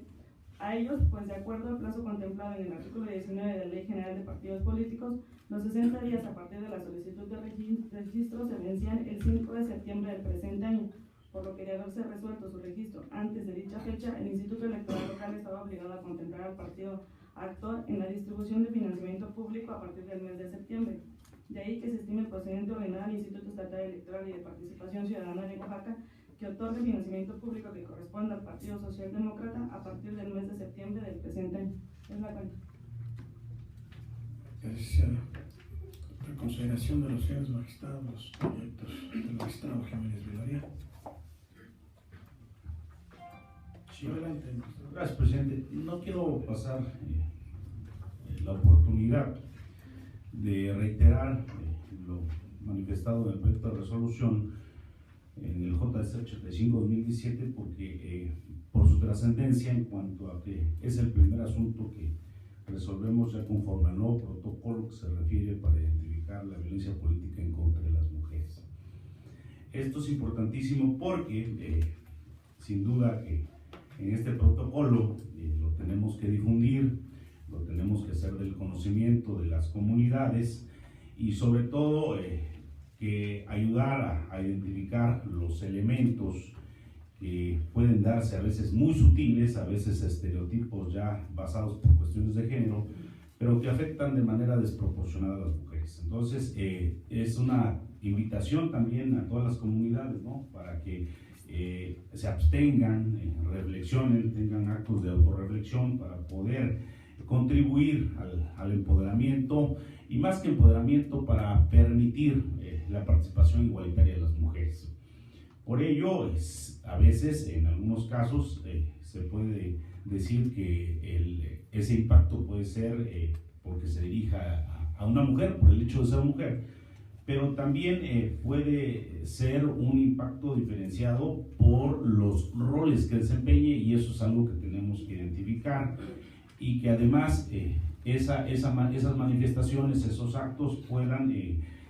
a ellos, pues de acuerdo al plazo contemplado en el artículo 19 de la Ley General de Partidos Políticos, los 60 días a partir de la solicitud de registro se vencían el 5 de septiembre del presente año, por lo que de haberse resuelto su registro antes de dicha fecha, el Instituto Electoral Local estaba obligado a contemplar al partido actor en la distribución de financiamiento público a partir del mes de septiembre. De ahí que se estime procedente ordenar al Instituto Estatal Electoral y de Participación Ciudadana de Oaxaca que otorgue financiamiento público que corresponda al Partido Socialdemócrata a partir del mes de septiembre del presente año. Es la cuenta. La consideración de los señores magistrados, los proyectos del magistrado Jiménez Viloria. Sí, adelante. Gracias, presidente. No quiero pasar la oportunidad de reiterar lo manifestado en el proyecto de resolución en el JS 85-2017 porque por su trascendencia en cuanto a que es el primer asunto que resolvemos ya conforme al nuevo protocolo que se refiere para identificar la violencia política en contra de las mujeres. Esto es importantísimo porque sin duda que en este protocolo lo tenemos que difundir, lo tenemos que hacer del conocimiento de las comunidades y sobre todo que ayudar a identificar los elementos que pueden darse a veces muy sutiles, a veces estereotipos ya basados por cuestiones de género, pero que afectan de manera desproporcionada a las mujeres. Entonces es una invitación también a todas las comunidades, ¿no? Para que se abstengan, reflexionen, tengan actos de autorreflexión para poder contribuir al empoderamiento y más que empoderamiento para permitir la participación igualitaria de las mujeres. Por ello, a veces, en algunos casos, se puede decir que ese impacto puede ser porque se dirija a una mujer, por el hecho de ser mujer, pero también puede ser un impacto diferenciado por los roles que desempeñe y eso es algo que tenemos que identificar y que además esas manifestaciones, esos actos puedan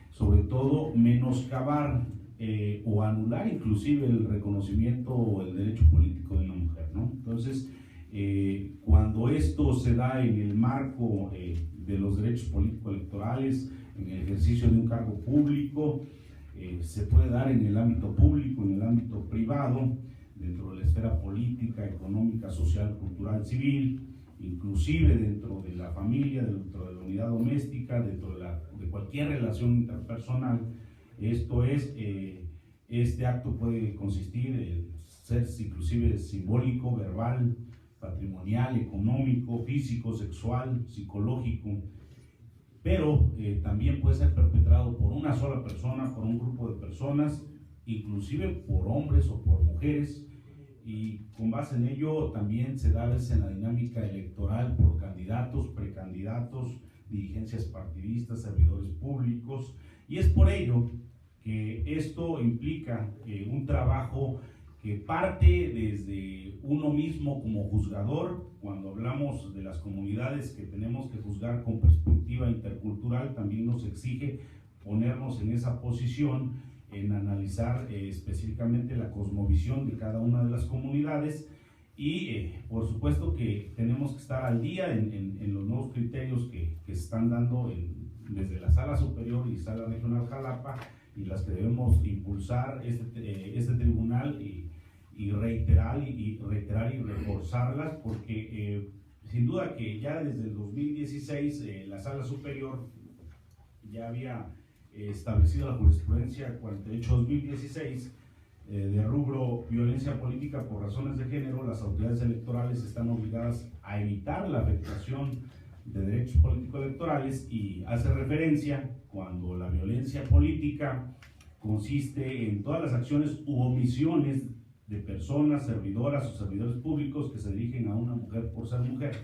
sobre todo menoscabar o anular inclusive el reconocimiento o el derecho político de una mujer, ¿no? Entonces, cuando esto se da en el marco de los derechos político-electorales, en el ejercicio de un cargo público, se puede dar en el ámbito público, en el ámbito privado, dentro de la esfera política, económica, social, cultural, civil, inclusive dentro de la familia, dentro de la unidad doméstica, dentro de cualquier relación interpersonal. Esto es, este acto puede consistir en ser inclusive simbólico, verbal, patrimonial, económico, físico, sexual, psicológico, pero también puede ser perpetrado por una sola persona, por un grupo de personas, inclusive por hombres o por mujeres, y con base en ello también se da a veces en la dinámica electoral por candidatos, precandidatos, dirigencias partidistas, servidores públicos, y es por ello que esto implica un trabajo que parte desde uno mismo como juzgador. Cuando hablamos de las comunidades que tenemos que juzgar con perspectiva intercultural, también nos exige ponernos en esa posición, en analizar específicamente la cosmovisión de cada una de las comunidades y por supuesto que tenemos que estar al día en los nuevos criterios que se están dando desde la Sala Superior y Sala Regional Jalapa y las que debemos impulsar este tribunal y reiterar y reforzarlas porque sin duda que ya desde el 2016 la Sala Superior ya había establecida la jurisprudencia 48-2016, de rubro violencia política por razones de género, las autoridades electorales están obligadas a evitar la afectación de derechos políticos electorales, y hace referencia cuando la violencia política consiste en todas las acciones u omisiones de personas, servidoras o servidores públicos que se dirigen a una mujer por ser mujer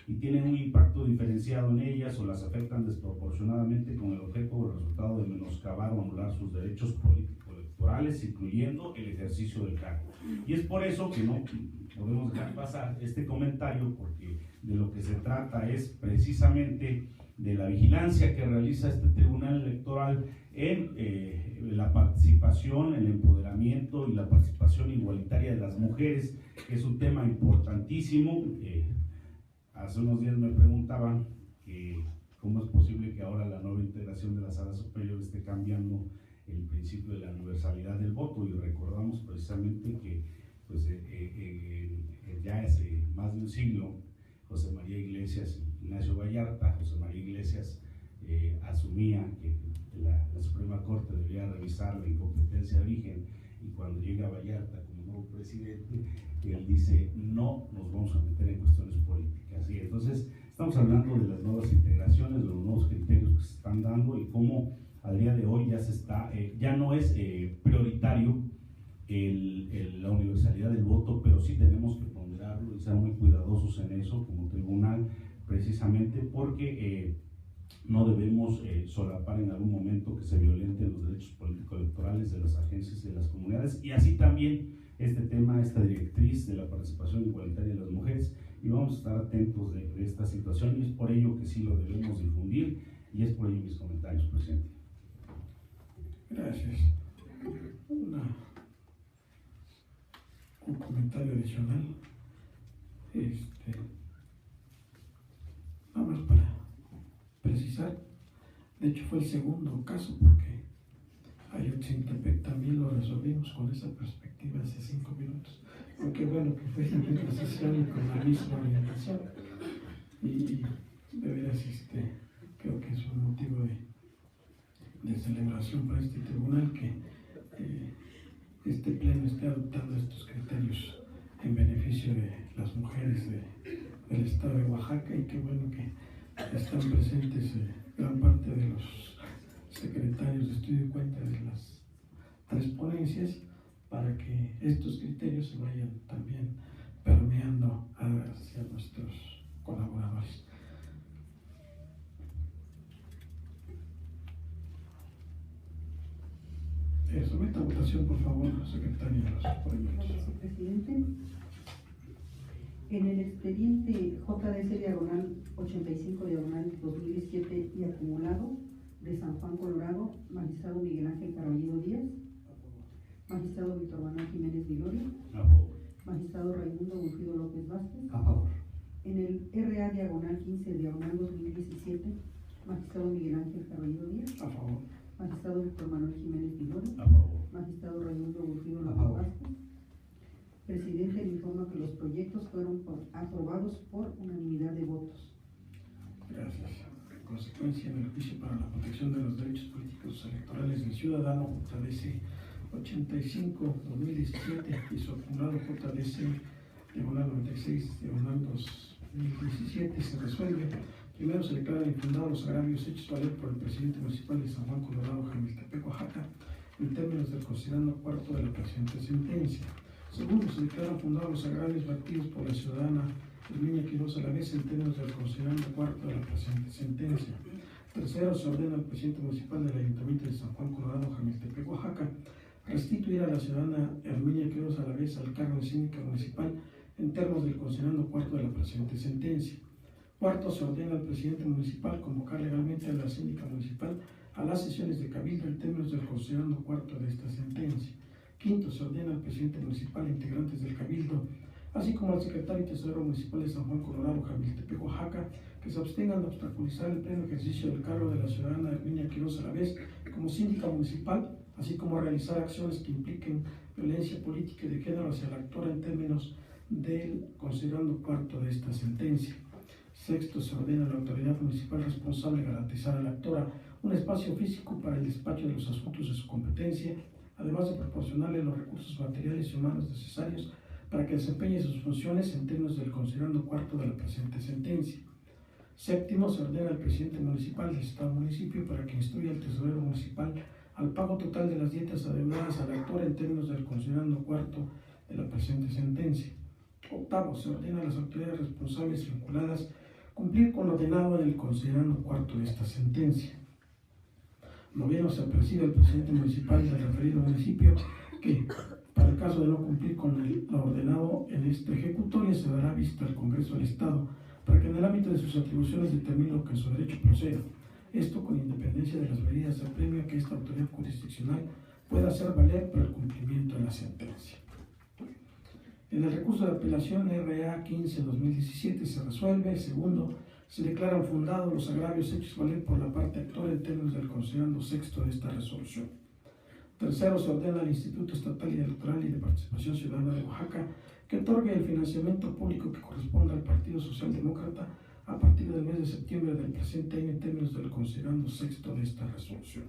y tienen un impacto diferenciado en ellas o las afectan desproporcionadamente con el objeto o el resultado de menoscabar o anular sus derechos políticos electorales, incluyendo el ejercicio del cargo. Y es por eso que no podemos dejar pasar este comentario, porque de lo que se trata es precisamente de la vigilancia que realiza este Tribunal Electoral en la participación, el empoderamiento y la participación igualitaria de las mujeres, que es un tema importantísimo. Hace unos días me preguntaban que cómo es posible que ahora la nueva integración de la Sala Superior esté cambiando el principio de la universalidad del voto, y recordamos precisamente que pues, ya hace más de un siglo José María Iglesias y Ignacio Vallarta. José María Iglesias asumía que la Suprema Corte debía revisar la incompetencia de origen, y cuando llega Vallarta como nuevo presidente, él dice: no nos vamos a meter en cuestiones políticas. Y entonces estamos hablando de las nuevas integraciones, de los nuevos criterios que se están dando, y cómo al día de hoy ya no es prioritario la universalidad del voto, pero sí tenemos que ponderarlo y ser muy cuidadosos en eso como tribunal, precisamente porque no debemos solapar en algún momento que se violenten los derechos políticos electorales de las agencias y de las comunidades, y así también esta directriz de la participación igualitaria de las mujeres, y vamos a estar atentos de esta situación, y es por ello que sí lo debemos difundir, y es por ello mis comentarios, presidente. Gracias. Un comentario adicional. Nada más para precisar, de hecho fue el segundo caso, porque Ayotzintepec también lo resolvimos con esa perspectiva hace 5 minutos, aunque bueno, que fue la misma sesión y con la misma orientación, y de veras creo que es un motivo de celebración para este tribunal que este pleno esté adoptando estos criterios en beneficio de las mujeres del estado de Oaxaca, y qué bueno que están presentes gran parte de los secretarios de estudio y cuenta de las 3 ponencias, para que estos criterios se vayan también permeando hacia nuestros colaboradores. Someta a votación, por favor, secretario de los proyectos. Gracias, presidente. En el expediente JDC-85-2017 y acumulado de San Juan, Colorado, magistrado Miguel Ángel Carballido Díaz, magistrado Víctor Manuel Jiménez Viloria, magistrado Raimundo Wilfrido López Vázquez. A favor. En el RA-15/2017, magistrado Miguel Ángel Carballido Díaz. A favor. Magistrado Víctor Manuel Jiménez Viloria. A favor. Magistrado Raimundo Wilfrido A López favor. Vázquez. Presidente le informa que los proyectos fueron aprobados por unanimidad de votos. Gracias. En consecuencia, en el juicio para la protección de los derechos políticos electorales del ciudadano, JDC 85-2017 y su acumulado JDC-96-2017 se resuelve. Primero, se declaran infundados los agravios hechos valer por el presidente municipal de San Juan, Colorado, Jamiltepec, Oaxaca, en términos del considerando cuarto de la presente sentencia. Segundo, se declaran fundados los agravios vertidos por la ciudadana Herminia Quiroz Alavés en términos del considerando cuarto de la presente sentencia. Tercero, se ordena al presidente municipal del Ayuntamiento de San Juan, Colorado, Jamiltepec, Oaxaca, restituir a la ciudadana Herminia Quiroz Alavés al cargo de síndica municipal en términos del considerando cuarto de la presente sentencia. Cuarto, se ordena al presidente municipal convocar legalmente a la síndica municipal a las sesiones de cabildo en términos del considerando cuarto de esta sentencia. Quinto, se ordena al presidente municipal e integrantes del cabildo, así como al secretario y tesorero municipal de San Juan, Colorado, Jamiltepec, Oaxaca, que se abstengan de obstaculizar el pleno ejercicio del cargo de la ciudadana Herminia Quiroz Alavés como síndica municipal, así como a realizar acciones que impliquen violencia política y de género hacia la actora en términos del considerando cuarto de esta sentencia. Sexto, se ordena a la autoridad municipal responsable garantizar a la actora un espacio físico para el despacho de los asuntos de su competencia, además de proporcionarle los recursos materiales y humanos necesarios para que desempeñe sus funciones en términos del considerando cuarto de la presente sentencia. Séptimo, se ordena al presidente municipal del Estado municipio para que instruya al tesorero municipal al pago total de las dietas adeudadas al actor en términos del considerando cuarto de la presente sentencia. Octavo, se ordena a las autoridades responsables vinculadas cumplir con lo ordenado en el considerando cuarto de esta sentencia. Noveno, se preside al presidente municipal del referido municipio que, para el caso de no cumplir con lo ordenado en esta ejecutoria, se dará vista al Congreso del Estado para que en el ámbito de sus atribuciones determine lo que en su derecho proceda. Esto con independencia de las medidas de apremio que esta autoridad jurisdiccional pueda hacer valer para el cumplimiento de la sentencia. En el recurso de apelación RA 15-2017 se resuelve. Segundo, se declaran fundados los agravios hechos valer por la parte actora en términos del considerando sexto de esta resolución. Tercero, se ordena al Instituto Estatal Electoral y de Participación Ciudadana de Oaxaca que otorgue el financiamiento público que corresponda al Partido Socialdemócrata a partir del mes de septiembre del presente año en términos del considerando sexto de esta resolución.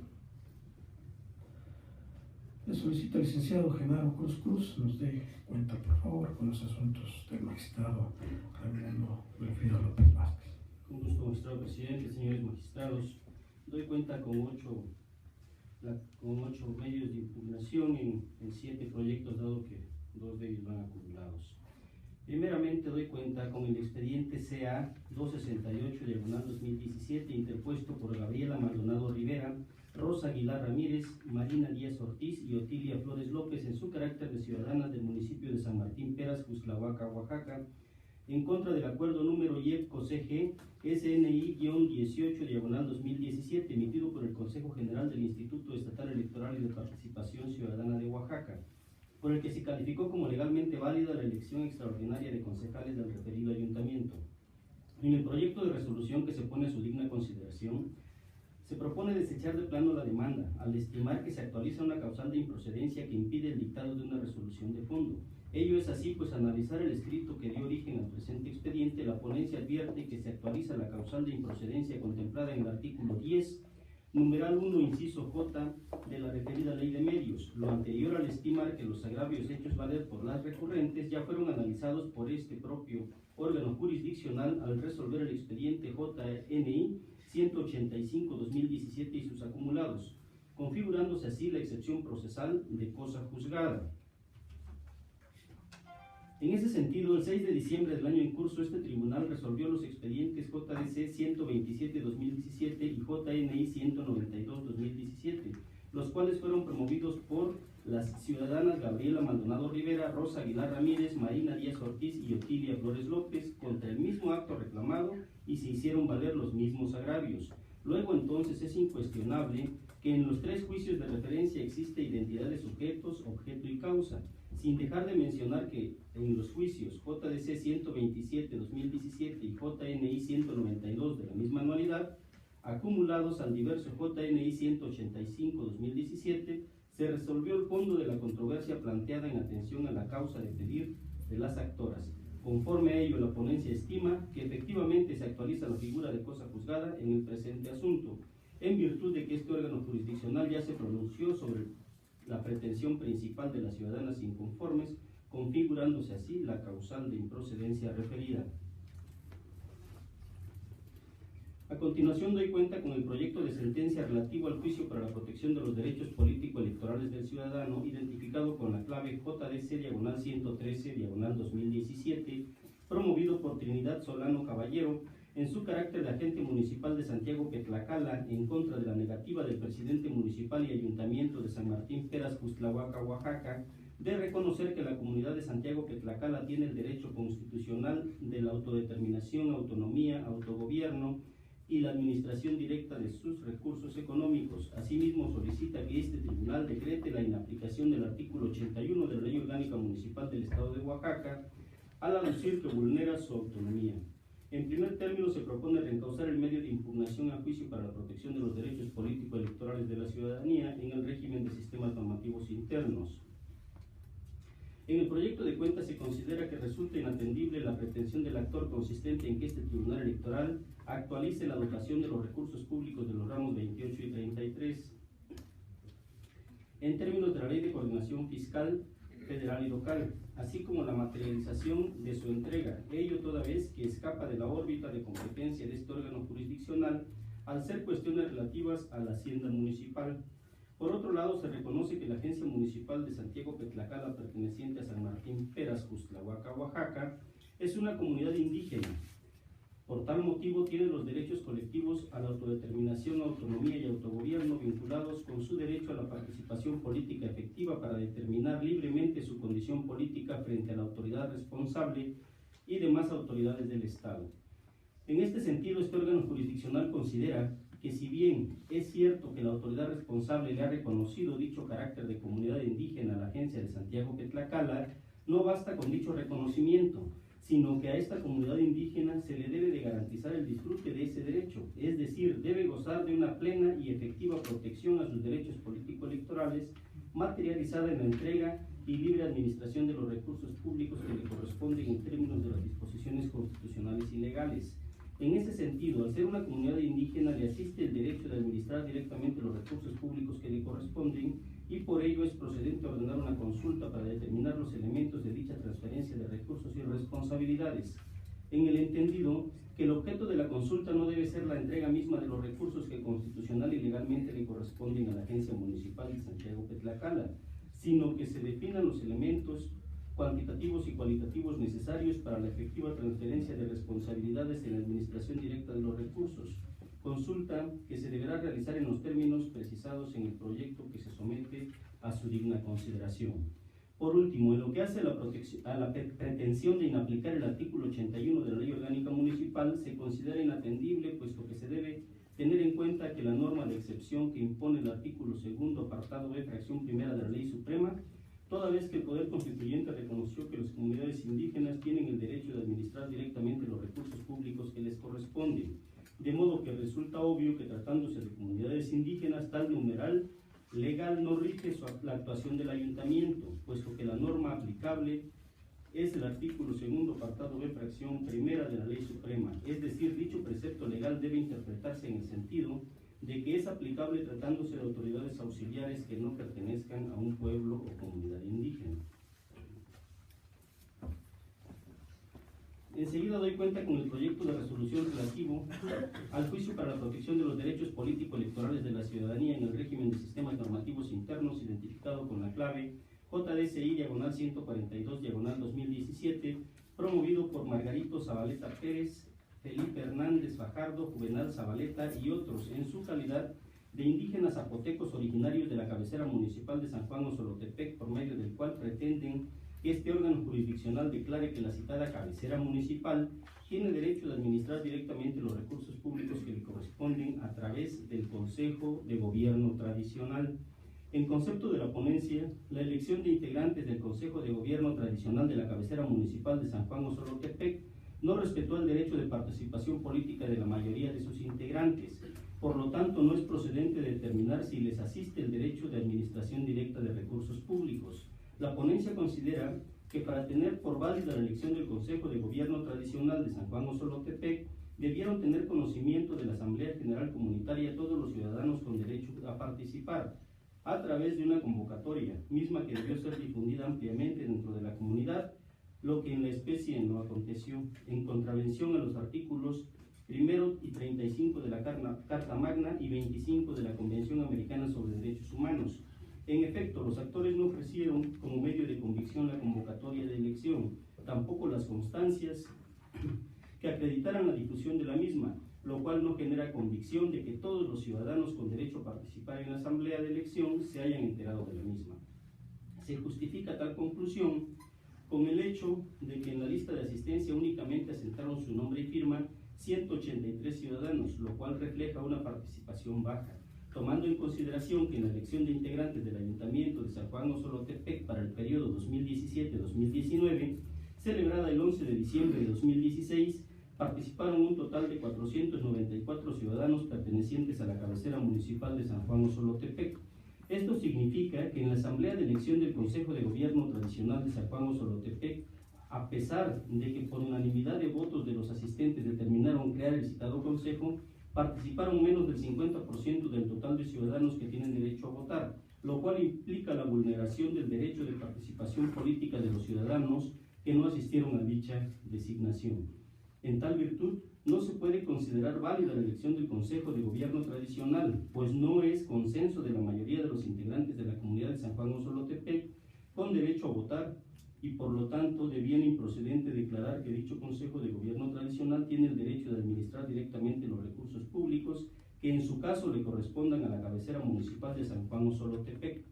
Le solicito al licenciado Genaro Cruz nos dé cuenta, por favor, con los asuntos del magistrado Raimundo Wilfrido López Vázquez. Con gusto, magistrado presidente, señores magistrados. Doy cuenta con ocho medios de impugnación en 7 proyectos, dado que 2 de ellos van acumulados. Primeramente, doy cuenta con el expediente CA 268/2017, interpuesto por Gabriela Maldonado Rivera, Rosa Aguilar Ramírez, Marina Díaz Ortiz y Otilia Flores López en su carácter de ciudadanas del municipio de San Martín Peras, Cuxtlahuaca, Oaxaca, en contra del acuerdo número IEPCO-CG SNI-18/2017, emitido por el Consejo General del Instituto Estatal Electoral y de Participación Ciudadana de Oaxaca, por el que se calificó como legalmente válida la elección extraordinaria de concejales del referido ayuntamiento. En el proyecto de resolución que se pone a su digna consideración, se propone desechar de plano la demanda, al estimar que se actualiza una causal de improcedencia que impide el dictado de una resolución de fondo. Ello es así, pues al analizar el escrito que dio origen al presente expediente, la ponencia advierte que se actualiza la causal de improcedencia contemplada en el artículo 10, numeral 1, inciso J de la referida ley de medios, lo anterior al estimar que los agravios hechos valer por las recurrentes ya fueron analizados por este propio órgano jurisdiccional al resolver el expediente JNI 185/2017 y sus acumulados, configurándose así la excepción procesal de cosa juzgada. En ese sentido, el 6 de diciembre del año en curso, este tribunal resolvió los expedientes JDC 127/2017 y JNI 192/2017, los cuales fueron promovidos por las ciudadanas Gabriela Maldonado Rivera, Rosa Aguilar Ramírez, Marina Díaz Ortiz y Otilia Flores López contra el mismo acto reclamado y se hicieron valer los mismos agravios. Luego entonces es incuestionable que en los 3 juicios de referencia existe identidad de sujetos, objeto y causa, sin dejar de mencionar que en los juicios JDC 127/2017 y JNI 192 de la misma anualidad, acumulados al diverso JNI 185/2017, se resolvió el fondo de la controversia planteada en atención a la causa de pedir de las actoras. Conforme a ello, la ponencia estima que efectivamente se actualiza la figura de cosa juzgada en el presente asunto, en virtud de que este órgano jurisdiccional ya se pronunció sobre la pretensión principal de las ciudadanas inconformes, configurándose así la causal de improcedencia referida. A continuación doy cuenta con el proyecto de sentencia relativo al juicio para la protección de los derechos político-electorales del ciudadano, identificado con la clave JDC/113/2017, promovido por Trinidad Solano Caballero, en su carácter de agente municipal de Santiago Petlacala, en contra de la negativa del presidente municipal y ayuntamiento de San Martín Peras, Cuxtlahuaca, Oaxaca, de reconocer que la comunidad de Santiago Petlacala tiene el derecho constitucional de la autodeterminación, autonomía, autogobierno y la administración directa de sus recursos económicos. Asimismo, solicita que este tribunal decrete la inaplicación del artículo 81 de la Ley Orgánica Municipal del Estado de Oaxaca, al aducir que vulnera su autonomía. En primer término, se propone reencauzar el medio de impugnación a juicio para la protección de los derechos político-electorales de la ciudadanía en el régimen de sistemas normativos internos. En el proyecto de cuenta se considera que resulta inatendible la pretensión del actor consistente en que este tribunal electoral actualice la dotación de los recursos públicos de los ramos 28 y coordinación fiscal, federal y local, así como la materialización de su entrega, ello toda vez que escapa de la órbita de competencia de este órgano jurisdiccional al ser cuestiones relativas a la hacienda municipal. Por otro lado, se reconoce que la Agencia Municipal de Santiago Petlacala, perteneciente a San Martín Peras, Custlahuaca, Oaxaca, es una comunidad indígena. Por tal motivo, tiene los derechos colectivos a la autodeterminación, autonomía y autogobierno vinculados con su derecho a la participación política efectiva para determinar libremente su condición política frente a la autoridad responsable y demás autoridades del Estado. En este sentido, este órgano jurisdiccional considera que si bien es cierto que la autoridad responsable le ha reconocido dicho carácter de comunidad indígena a la Agencia de Santiago Petlacala, no basta con dicho reconocimiento, sino que a esta comunidad indígena se le debe de garantizar el disfrute de ese derecho, es decir, debe gozar de una plena y efectiva protección a sus derechos político-electorales, materializada en la entrega y libre administración de los recursos públicos que le corresponden en términos de las disposiciones constitucionales y legales. En ese sentido, al ser una comunidad indígena, le asiste el derecho de administrar directamente los recursos públicos que le corresponden y por ello es procedente ordenar una consulta para determinar los elementos de dicha transferencia de recursos y responsabilidades, en el entendido que el objeto de la consulta no debe ser la entrega misma de los recursos que constitucional y legalmente le corresponden a la Agencia Municipal de Santiago Petlacala, sino que se definan los elementos cuantitativos y cualitativos necesarios para la efectiva transferencia de responsabilidades en la administración directa de los recursos, consulta que se deberá realizar en los términos precisados en el proyecto que se somete a su digna consideración. Por último, en lo que hace a la pretensión de inaplicar el artículo 81 de la Ley Orgánica Municipal, se considera inatendible, puesto que se debe tener en cuenta que la norma de excepción que impone el artículo 2º, apartado B, fracción primera de la Ley Suprema, toda vez que el Poder Constituyente reconoció que las comunidades indígenas tienen el derecho de administrar directamente los recursos públicos que les corresponden, de modo que resulta obvio que tratándose de comunidades indígenas, tal numeral legal no rige la actuación del ayuntamiento, puesto que la norma aplicable es el artículo 2º, apartado B, fracción primera de la Ley Suprema, es decir, dicho precepto legal debe interpretarse en el sentido de que es aplicable tratándose de autoridades auxiliares que no pertenezcan a un pueblo o comunidad indígena. Enseguida doy cuenta con el proyecto de resolución relativo al juicio para la protección de los derechos político-electorales de la ciudadanía en el régimen de sistemas normativos internos, identificado con la clave JDCI-142-2017, promovido por Margarito Zabaleta Pérez, Felipe Hernández Fajardo, Juvenal Zabaleta y otros, en su calidad de indígenas zapotecos originarios de la cabecera municipal de San Juan Osolotepec, por medio del cual pretenden que este órgano jurisdiccional declare que la citada cabecera municipal tiene derecho de administrar directamente los recursos públicos que le corresponden a través del Consejo de Gobierno Tradicional. En concepto de la ponencia, la elección de integrantes del Consejo de Gobierno Tradicional de la cabecera municipal de San Juan Osolotepec no respetó el derecho de participación política de la mayoría de sus integrantes. Por lo tanto, no es procedente determinar si les asiste el derecho de administración directa de recursos públicos. La ponencia considera que para tener por válida la elección del Consejo de Gobierno Tradicional de San Juan Osolotepec, debieron tener conocimiento de la Asamblea General Comunitaria todos los ciudadanos con derecho a participar, a través de una convocatoria, misma que debió ser difundida ampliamente dentro de la comunidad, lo que en la especie no aconteció, en contravención a los artículos 1 y 35 de la Carta Magna y 25 de la Convención Americana sobre Derechos Humanos. En efecto, los actores no ofrecieron como medio de convicción la convocatoria de elección, tampoco las constancias que acreditaran la difusión de la misma, lo cual no genera convicción de que todos los ciudadanos con derecho a participar en la asamblea de elección se hayan enterado de la misma. Se justifica tal conclusión con el hecho de que en la lista de asistencia únicamente asentaron su nombre y firma 183 ciudadanos, lo cual refleja una participación baja, tomando en consideración que en la elección de integrantes del Ayuntamiento de San Juan Osolotepec para el periodo 2017-2019, celebrada el 11 de diciembre de 2016, participaron un total de 494 ciudadanos pertenecientes a la cabecera municipal de San Juan Osolotepec. Esto significa que en la asamblea de elección del Consejo de Gobierno Tradicional de San Juan Osolotepec, a pesar de que por unanimidad de votos de los asistentes determinaron crear el citado consejo, participaron menos del 50% del total de ciudadanos que tienen derecho a votar, lo cual implica la vulneración del derecho de participación política de los ciudadanos que no asistieron a dicha designación. En tal virtud, no se puede considerar válida la elección del Consejo de Gobierno tradicional, pues no es consenso de la mayoría de los integrantes de la comunidad de San Juan Osolotepec con derecho a votar, y por lo tanto de bien improcedente declarar que dicho Consejo de Gobierno tradicional tiene el derecho de administrar directamente los recursos públicos que en su caso le correspondan a la cabecera municipal de San Juan Osolotepec.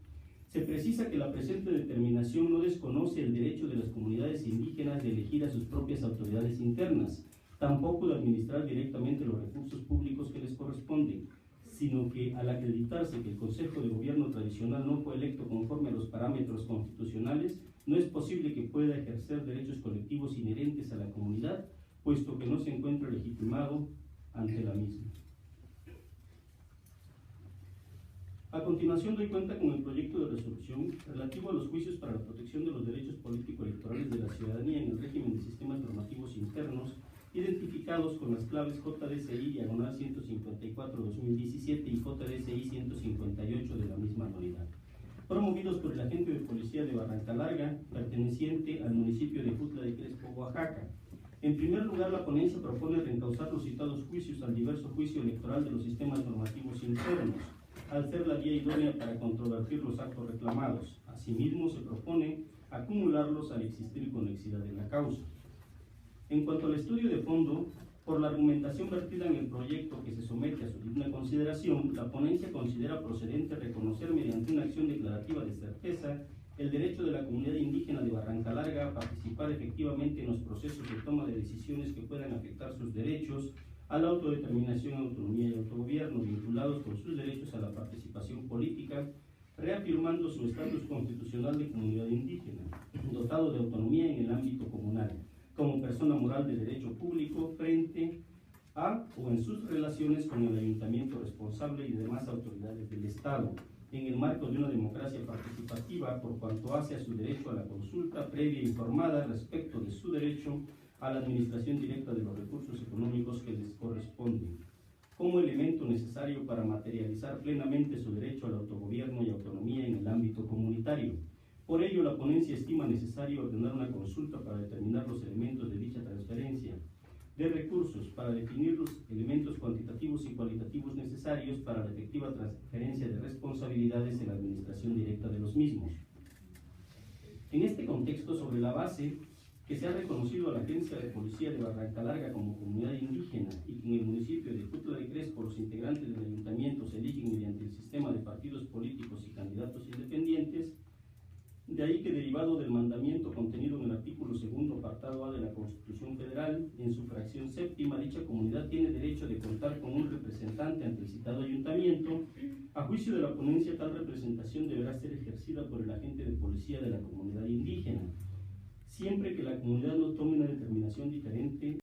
Se precisa que la presente determinación no desconoce el derecho de las comunidades indígenas de elegir a sus propias autoridades internas, tampoco de administrar directamente los recursos públicos que les corresponden, sino que al acreditarse que el Consejo de Gobierno tradicional no fue electo conforme a los parámetros constitucionales, no es posible que pueda ejercer derechos colectivos inherentes a la comunidad, puesto que no se encuentra legitimado ante la misma. A continuación doy cuenta con el proyecto de resolución relativo a los juicios para la protección de los derechos político-electorales de la ciudadanía en el régimen de sistemas normativos internos, identificados con las claves JDCI/154-2017 y JDCI-158 de la misma anualidad, promovidos por el agente de policía de Barranca Larga, perteneciente al municipio de Jutla de Crespo, Oaxaca. En primer lugar, la ponencia propone reencauzar los citados juicios al diverso juicio electoral de los sistemas normativos internos, al ser la vía idónea para controvertir los actos reclamados. Asimismo, se propone acumularlos al existir conexidad en la causa. En cuanto al estudio de fondo, por la argumentación vertida en el proyecto que se somete a su digna consideración, la ponencia considera procedente reconocer mediante una acción declarativa de certeza el derecho de la comunidad indígena de Barranca Larga a participar efectivamente en los procesos de toma de decisiones que puedan afectar sus derechos a la autodeterminación, autonomía y autogobierno, vinculados con sus derechos a la participación política, reafirmando su estatus constitucional de comunidad indígena, dotado de autonomía en el ámbito comunal, como persona moral de derecho público frente a o en sus relaciones con el ayuntamiento responsable y demás autoridades del Estado, en el marco de una democracia participativa por cuanto hace a su derecho a la consulta previa e informada respecto de su derecho a la administración directa de los recursos económicos que les corresponden, como elemento necesario para materializar plenamente su derecho al autogobierno y autonomía en el ámbito comunitario. Por ello, la ponencia estima necesario ordenar una consulta para determinar los elementos de dicha transferencia de recursos, para definir los elementos cuantitativos y cualitativos necesarios para la efectiva transferencia de responsabilidades en la administración directa de los mismos. En este contexto, sobre la base que se ha reconocido a la Agencia de Policía de Barranca Larga como comunidad indígena y que en el municipio de Jutla de Crespo los integrantes del ayuntamiento se eligen mediante el sistema de partidos políticos y candidatos independientes, de ahí que, derivado del mandamiento contenido en el artículo 2º, apartado A de la Constitución Federal, en su fracción séptima, dicha comunidad tiene derecho de contar con un representante ante el citado ayuntamiento. A juicio de la ponencia, tal representación deberá ser ejercida por el agente de policía de la comunidad indígena, siempre que la comunidad no tome una determinación diferente